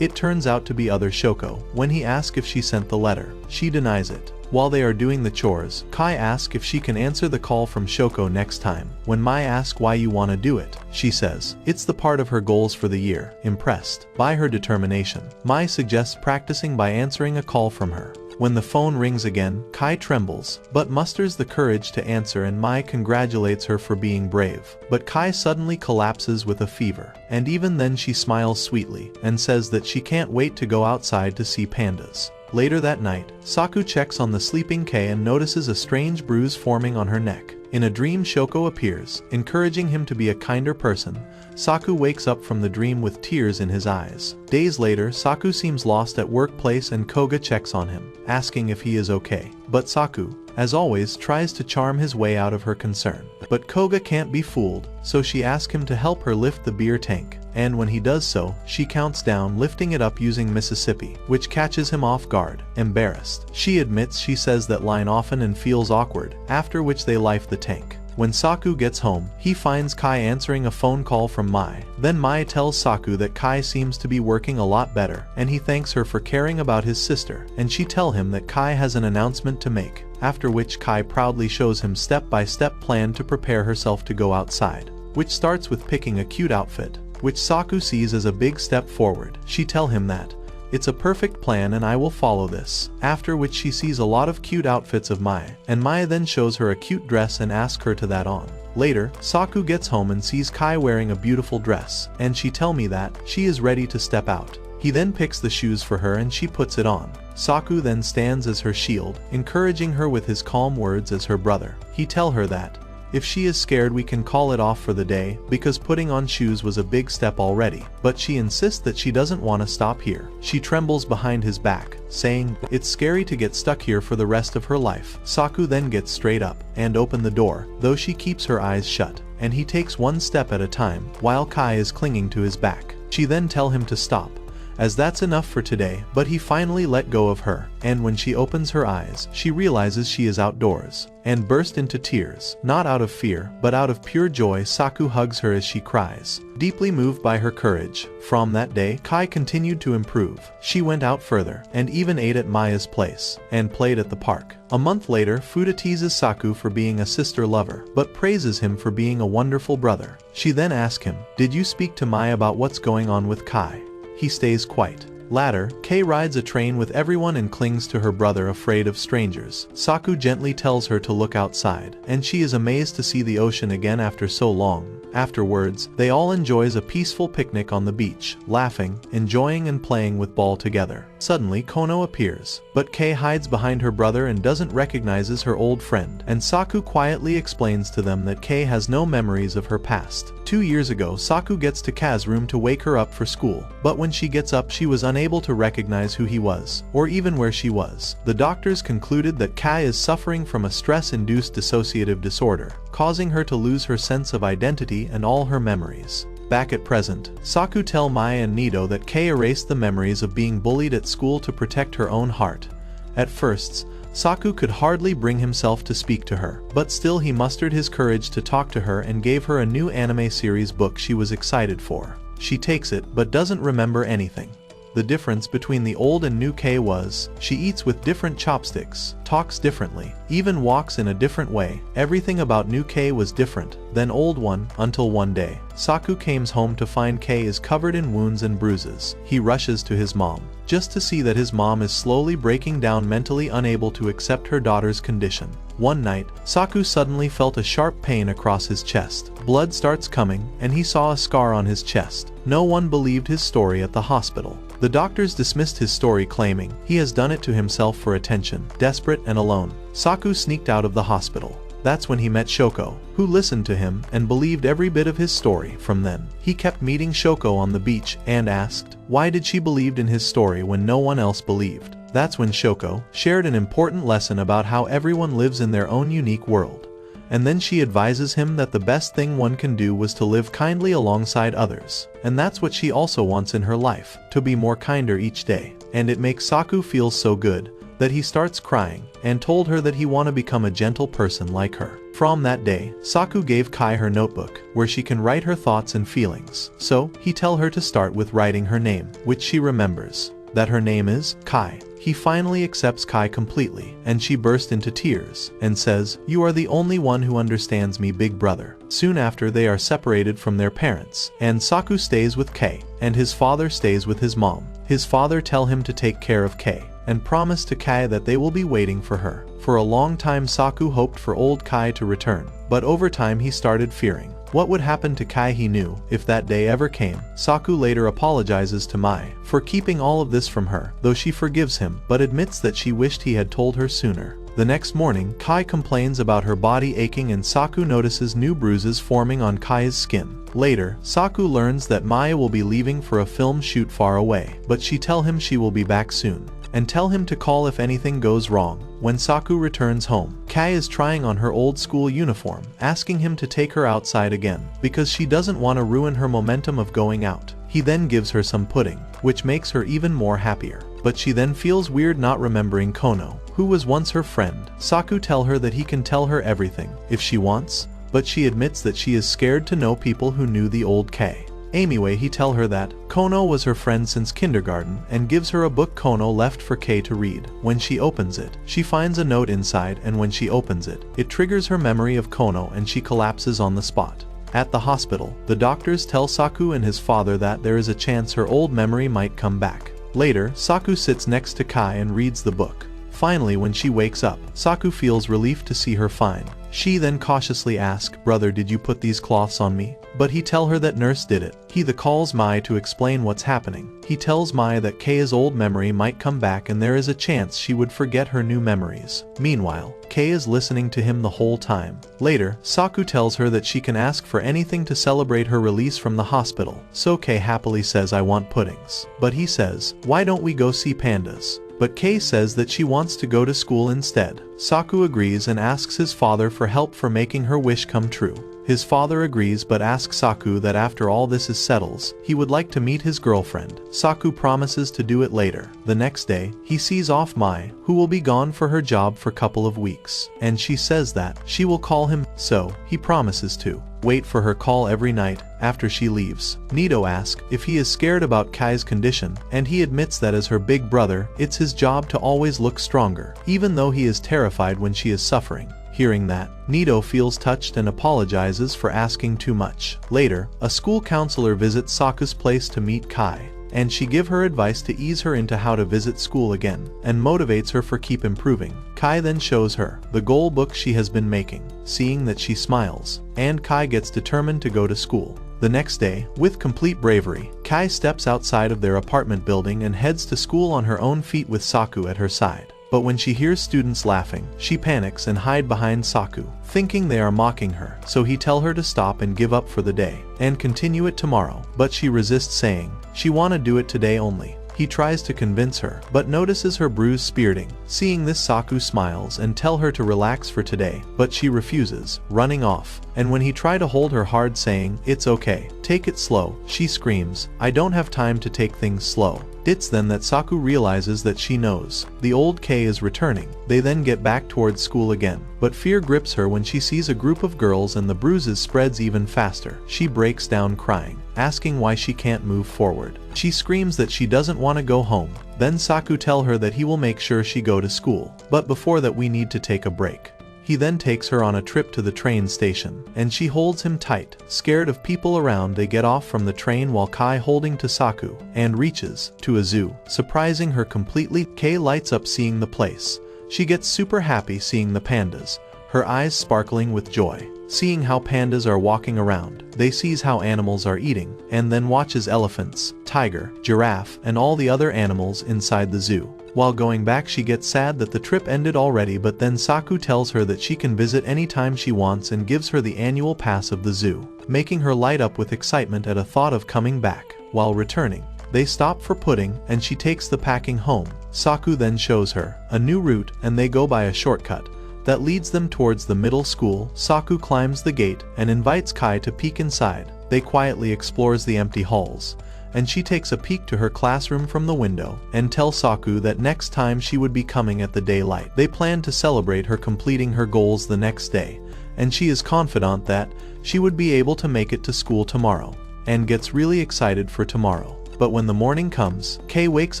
it turns out to be other Shoko. When he asks if she sent the letter, she denies it. While they are doing the chores, Kai asks if she can answer the call from Shoko next time. When Mai asks why you want to do it, she says it's the part of her goals for the year. Impressed by her determination, Mai suggests practicing by answering a call from her. When the phone rings again, Kai trembles, but musters the courage to answer and Mai congratulates her for being brave. But Kai suddenly collapses with a fever, and even then she smiles sweetly and says that she can't wait to go outside to see pandas. Later that night, Saku checks on the sleeping Kei and notices a strange bruise forming on her neck. In a dream, Shoko appears, encouraging him to be a kinder person. Saku wakes up from the dream with tears in his eyes. Days later, Saku seems lost at workplace and Koga checks on him, asking if he is okay. But Saku, as always, tries to charm his way out of her concern. But Koga can't be fooled, so she asks him to help her lift the beer tank. And when he does so, she counts down, lifting it up using Mississippi, which catches him off guard. Embarrassed, she admits she says that line often and feels awkward, after which they lift the tank. When Saku gets home, he finds Kai answering a phone call from Mai. Then Mai tells Saku that Kai seems to be working a lot better, and he thanks her for caring about his sister, and she tells him that Kai has an announcement to make, after which Kai proudly shows him step-by-step plan to prepare herself to go outside, which starts with picking a cute outfit, which Saku sees as a big step forward. She tells him that it's a perfect plan and I will follow this, after which she sees a lot of cute outfits of Mai, and Mai then shows her a cute dress and asks her to that on. Later, Saku gets home and sees Kai wearing a beautiful dress, and she tells me that she is ready to step out. He then picks the shoes for her and she puts it on. Saku then stands as her shield, encouraging her with his calm words as her brother. He tells her that if she is scared we can call it off for the day, because putting on shoes was a big step already. But she insists that she doesn't want to stop here. She trembles behind his back, saying it's scary to get stuck here for the rest of her life. Saku then gets straight up and opens the door, though she keeps her eyes shut, and he takes one step at a time, while Kai is clinging to his back. She then tells him to stop, as that's enough for today, but he finally let go of her, and when she opens her eyes, she realizes she is outdoors, and burst into tears. Not out of fear, but out of pure joy, Saku hugs her as she cries, deeply moved by her courage. From that day, Kai continued to improve. She went out further, and even ate at Maya's place, and played at the park. A month later, Futa teases Saku for being a sister lover, but praises him for being a wonderful brother. She then asks him, did you speak to Maya about what's going on with Kai? He stays quiet. Later, Kei rides a train with everyone and clings to her brother, afraid of strangers. Saku gently tells her to look outside, and she is amazed to see the ocean again after so long. Afterwards, they all enjoys a peaceful picnic on the beach, laughing, enjoying and playing with ball together. Suddenly, Kono appears, but Kei hides behind her brother and doesn't recognize her old friend, and Saku quietly explains to them that Kei has no memories of her past. 2 years ago, Saku gets to Kai's room to wake her up for school, but when she gets up she was unable to recognize who he was, or even where she was. The doctors concluded that Kai is suffering from a stress-induced dissociative disorder, causing her to lose her sense of identity and all her memories. Back at present, Saku tells Mai and Nido that Kei erased the memories of being bullied at school to protect her own heart. At first, Saku could hardly bring himself to speak to her, but still he mustered his courage to talk to her and gave her a new anime series book she was excited for. She takes it but doesn't remember anything. The difference between the old and new Kei was, she eats with different chopsticks, talks differently, even walks in a different way. Everything about new Kei was different than old one, until one day, Saku comes home to find Kei is covered in wounds and bruises. He rushes to his mom, just to see that his mom is slowly breaking down, mentally unable to accept her daughter's condition. One night, Saku suddenly felt a sharp pain across his chest. Blood starts coming, and he saw a scar on his chest. No one believed his story at the hospital. The doctors dismissed his story, claiming he has done it to himself for attention. Desperate and alone, Saku sneaked out of the hospital. That's when he met Shoko, who listened to him and believed every bit of his story. From then, he kept meeting Shoko on the beach and asked why did she believed in his story when no one else believed. That's when Shoko shared an important lesson about how everyone lives in their own unique world. And then she advises him that the best thing one can do was to live kindly alongside others. And that's what she also wants in her life, to be more kinder each day. And it makes Saku feel so good that he starts crying and told her that he want to become a gentle person like her. From that day, Saku gave Kai her notebook, where she can write her thoughts and feelings. So, he tell her to start with writing her name, which she remembers, that her name is Kai. He finally accepts Kai completely, and she burst into tears, and says, "You are the only one who understands me, big brother." Soon after, they are separated from their parents, and Saku stays with Kei, and his father stays with his mom. His father tell him to take care of Kei, and promise to Kai that they will be waiting for her. For a long time Saku hoped for old Kai to return, but over time he started fearing what would happen to Kai. He knew if that day ever came. Saku later apologizes to Mai for keeping all of this from her, though she forgives him but admits that she wished he had told her sooner. The next morning, Kai complains about her body aching and Saku notices new bruises forming on Kai's skin. Later, Saku learns that Mai will be leaving for a film shoot far away, but she tells him she will be back soon, and tell him to call if anything goes wrong. When Saku returns home, Kai is trying on her old school uniform, asking him to take her outside again, because she doesn't want to ruin her momentum of going out. He then gives her some pudding, which makes her even more happier. But she then feels weird not remembering Kono, who was once her friend. Saku tells her that he can tell her everything, if she wants, but she admits that she is scared to know people who knew the old Kei. Anyway, he tells her that Kono was her friend since kindergarten and gives her a book Kono left for Kei to read. When she opens it, she finds a note inside, and when she opens it, it triggers her memory of Kono and she collapses on the spot. At the hospital, the doctors tell Saku and his father that there is a chance her old memory might come back. Later, Saku sits next to Kai and reads the book. Finally, when she wakes up, Saku feels relief to see her fine. She then cautiously asks, "Brother, did you put these cloths on me?" But he tells her that nurse did it. He calls Mai to explain what's happening. He tells Mai that Kei's old memory might come back and there is a chance she would forget her new memories. Meanwhile, Kei is listening to him the whole time. Later, Saku tells her that she can ask for anything to celebrate her release from the hospital. So Kei happily says, "I want puddings." But he says, "Why don't we go see pandas?" But Kei says that she wants to go to school instead. Saku agrees and asks his father for help for making her wish come true. His father agrees but asks Saku that after all this is settles, he would like to meet his girlfriend. Saku promises to do it later. The next day, he sees off Mai, who will be gone for her job for a couple of weeks, and she says that she will call him, so he promises to wait for her call every night after she leaves. Nito asks if he is scared about Kai's condition, and he admits that as her big brother, it's his job to always look stronger, even though he is terrified when she is suffering. Hearing that, Nito feels touched and apologizes for asking too much. Later, a school counselor visits Saku's place to meet Kai, and she gives her advice to ease her into how to visit school again, and motivates her for keep improving. Kai then shows her the goal book she has been making. Seeing that, she smiles, and Kai gets determined to go to school. The next day, with complete bravery, Kai steps outside of their apartment building and heads to school on her own feet with Saku at her side. But when she hears students laughing, she panics and hides behind Saku, thinking they are mocking her. So he tells her to stop and give up for the day, and continue it tomorrow. But she resists, saying she wanna do it today only. He tries to convince her, but notices her bruise spurting. Seeing this, Saku smiles and tells her to relax for today, but she refuses, running off. And when he tries to hold her hard, saying, "It's okay, take it slow," she screams, "I don't have time to take things slow." It's then that Saku realizes that she knows the old Kei is returning. They then get back towards school again, but fear grips her when she sees a group of girls and the bruises spreads even faster. She breaks down crying, asking why she can't move forward. She screams that she doesn't want to go home. Then Saku tells her that he will make sure she go to school, but before that we need to take a break. He then takes her on a trip to the train station, and she holds him tight. Scared of people around, they get off from the train while Kai holding to Saku, and reaches to a zoo, surprising her completely. Kei lights up seeing the place. She gets super happy seeing the pandas, her eyes sparkling with joy. Seeing how pandas are walking around, they sees how animals are eating, and then watches elephants, tiger, giraffe, and all the other animals inside the zoo. While going back, she gets sad that the trip ended already, but then Saku tells her that she can visit anytime she wants and gives her the annual pass of the zoo, making her light up with excitement at a thought of coming back. While returning, they stop for pudding and she takes the packing home. Saku then shows her a new route and they go by a shortcut that leads them towards the middle school. Saku climbs the gate and invites Kai to peek inside. They quietly explores the empty halls, and she takes a peek to her classroom from the window and tells Saku that next time she would be coming at the daylight. They plan to celebrate her completing her goals the next day, and she is confident that she would be able to make it to school tomorrow, and gets really excited for tomorrow. But when the morning comes, Kei wakes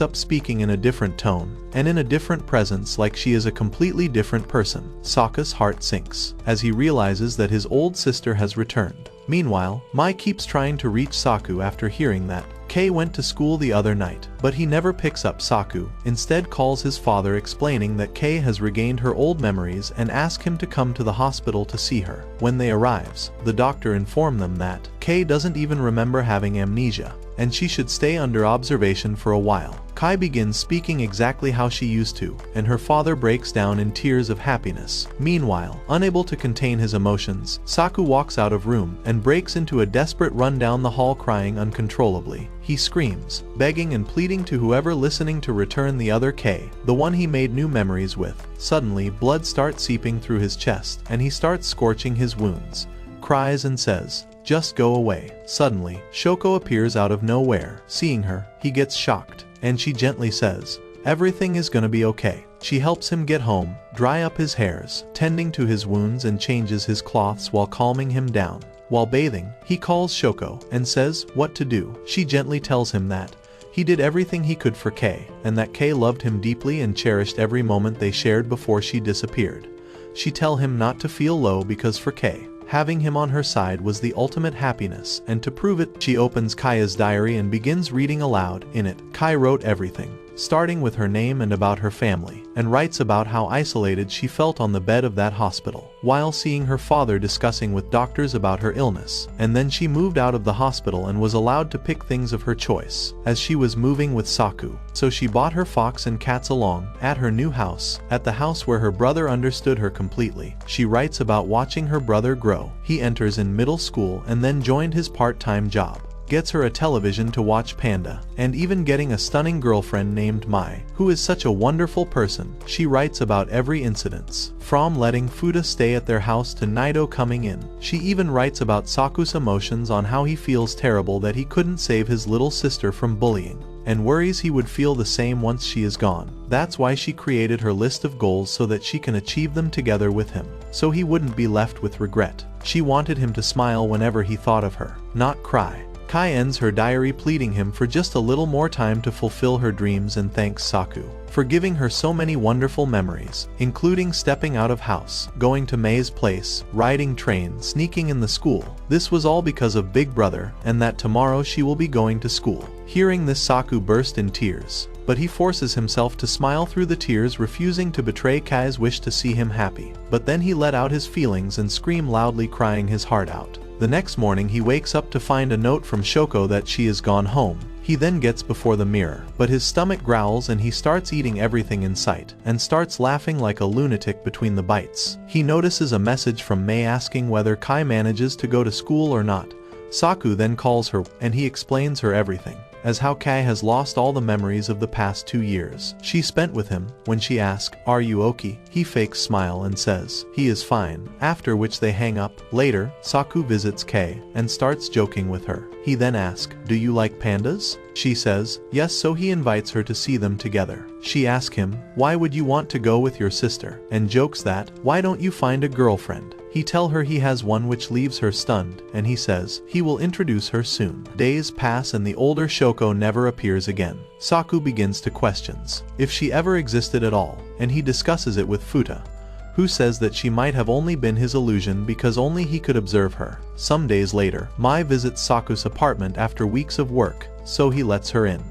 up speaking in a different tone, and in a different presence, like she is a completely different person. Saku's heart sinks, as he realizes that his old sister has returned. Meanwhile, Mai keeps trying to reach Saku after hearing that Kei went to school the other night, but he never picks up. Saku instead calls his father, explaining that Kei has regained her old memories and asks him to come to the hospital to see her. When they arrives, the doctor informs them that Kei doesn't even remember having amnesia. and she should stay under observation for a while. Kai begins speaking exactly how she used to, and her father breaks down in tears of happiness. Meanwhile, unable to contain his emotions, Saku walks out of room and breaks into a desperate run down the hall crying uncontrollably. He screams, begging and pleading to whoever listening to return the other K, the one he made new memories with. Suddenly, blood starts seeping through his chest, and he starts scorching his wounds, cries and says, "Just go away." Suddenly, Shoko appears out of nowhere. Seeing her, he gets shocked, and she gently says, "Everything is gonna be okay." She helps him get home, dry up his hairs, tending to his wounds and changes his cloths while calming him down. While bathing, he calls Shoko and says what to do. She gently tells him that he did everything he could for Kei, and that Kei loved him deeply and cherished every moment they shared before she disappeared. She tells him not to feel low because for Kei, having him on her side was the ultimate happiness, and to prove it, she opens Kaya's diary and begins reading aloud. In it, Kai wrote everything, starting with her name and about her family, and writes about how isolated she felt on the bed of that hospital, while seeing her father discussing with doctors about her illness. And then she moved out of the hospital and was allowed to pick things of her choice, as she was moving with Saku. So she bought her fox and cats along, at her new house, at the house where her brother understood her completely. She writes about watching her brother grow. He enters in middle school and then joined his part-time job, gets her a television to watch Panda, and even getting a stunning girlfriend named Mai, who is such a wonderful person. She writes about every incident, from letting Futa stay at their house to Nido coming in. She even writes about Saku's emotions on how he feels terrible that he couldn't save his little sister from bullying, and worries he would feel the same once she is gone. That's why she created her list of goals so that she can achieve them together with him, so he wouldn't be left with regret. She wanted him to smile whenever he thought of her, not cry. Kai ends her diary pleading him for just a little more time to fulfill her dreams and thanks Saku for giving her so many wonderful memories, including stepping out of house, going to Mei's place, riding train, sneaking in the school. This was all because of Big Brother, and that tomorrow she will be going to school. Hearing this, Saku burst in tears, but he forces himself to smile through the tears, refusing to betray Kai's wish to see him happy. But then he let out his feelings and screamed loudly, crying his heart out. The next morning he wakes up to find a note from Shoko that she is gone home. He then gets before the mirror, but his stomach growls and he starts eating everything in sight, and starts laughing like a lunatic between the bites. He notices a message from Mei asking whether Kai manages to go to school or not. Saku then calls her, and he explains her everything, as how Kai has lost all the memories of the past 2 years she spent with him. When she asks, "Are you okay?" he fakes smile and says, he is fine, after which they hang up. Later, Saku visits Kai and starts joking with her. He then asks, "Do you like pandas?" She says, yes, so he invites her to see them together. She asks him, "Why would you want to go with your sister?" and jokes that, "Why don't you find a girlfriend?" He tells her he has one, which leaves her stunned, and he says he will introduce her soon. Days pass and the older Shoko never appears again. Saku begins to question if she ever existed at all, and he discusses it with Futa, who says that she might have only been his illusion because only he could observe her. Some days later, Mai visits Saku's apartment after weeks of work, so he lets her in,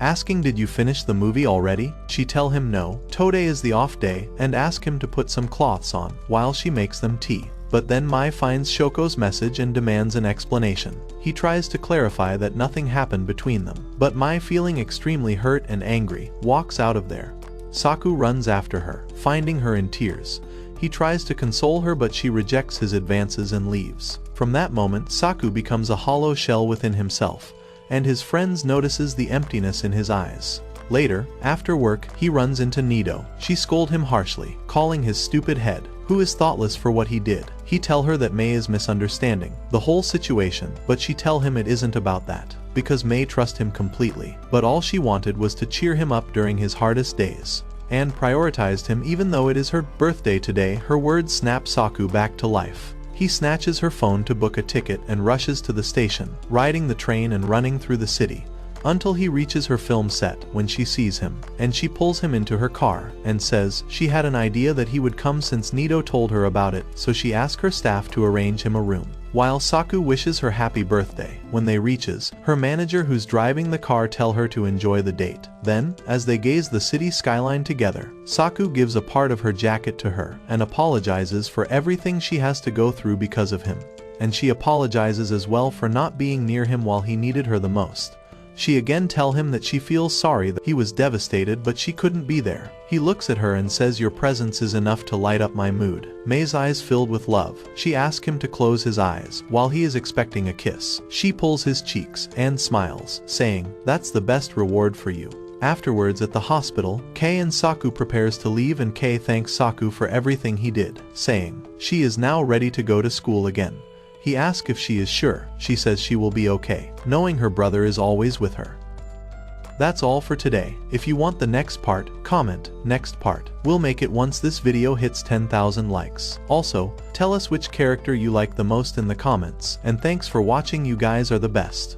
asking, "Did you finish the movie already?" She tells him no, today is the off day, and asks him to put some cloths on while she makes them tea. But then Mai finds Shoko's message and demands an explanation. He tries to clarify that nothing happened between them, but Mai, feeling extremely hurt and angry, walks out of there. Saku runs after her, finding her in tears. He tries to console her, but she rejects his advances and leaves. From that moment, Saku becomes a hollow shell within himself, and his friends notices the emptiness in his eyes. Later, after work, he runs into Nido. She scolds him harshly, calling his stupid head, who is thoughtless for what he did. He tells her that Mei is misunderstanding the whole situation, but she tells him it isn't about that, because Mei trusts him completely. But all she wanted was to cheer him up during his hardest days, and prioritized him even though it is her birthday today. Her words snap Saku back to life. He snatches her phone to book a ticket and rushes to the station, riding the train and running through the city, until he reaches her film set when she sees him, and she pulls him into her car and says she had an idea that he would come since Nido told her about it, so she asks her staff to arrange him a room. While Saku wishes her happy birthday, when they reaches, her manager who's driving the car tell her to enjoy the date. Then, as they gaze the city skyline together, Saku gives a part of her jacket to her and apologizes for everything she has to go through because of him. And she apologizes as well for not being near him while he needed her the most. She again tell him that she feels sorry that he was devastated but she couldn't be there. He looks at her and says, "Your presence is enough to light up my mood." Mei's eyes filled with love. She asks him to close his eyes while he is expecting a kiss. She pulls his cheeks and smiles, saying, "That's the best reward for you." Afterwards at the hospital, Kei and Saku prepares to leave and Kei thanks Saku for everything he did, saying, she is now ready to go to school again. He asks if she is sure. She says she will be okay, knowing her brother is always with her. That's all for today. If you want the next part, comment, next part. We'll make it once this video hits 10,000 likes. Also, tell us which character you like the most in the comments, and thanks for watching, you guys are the best.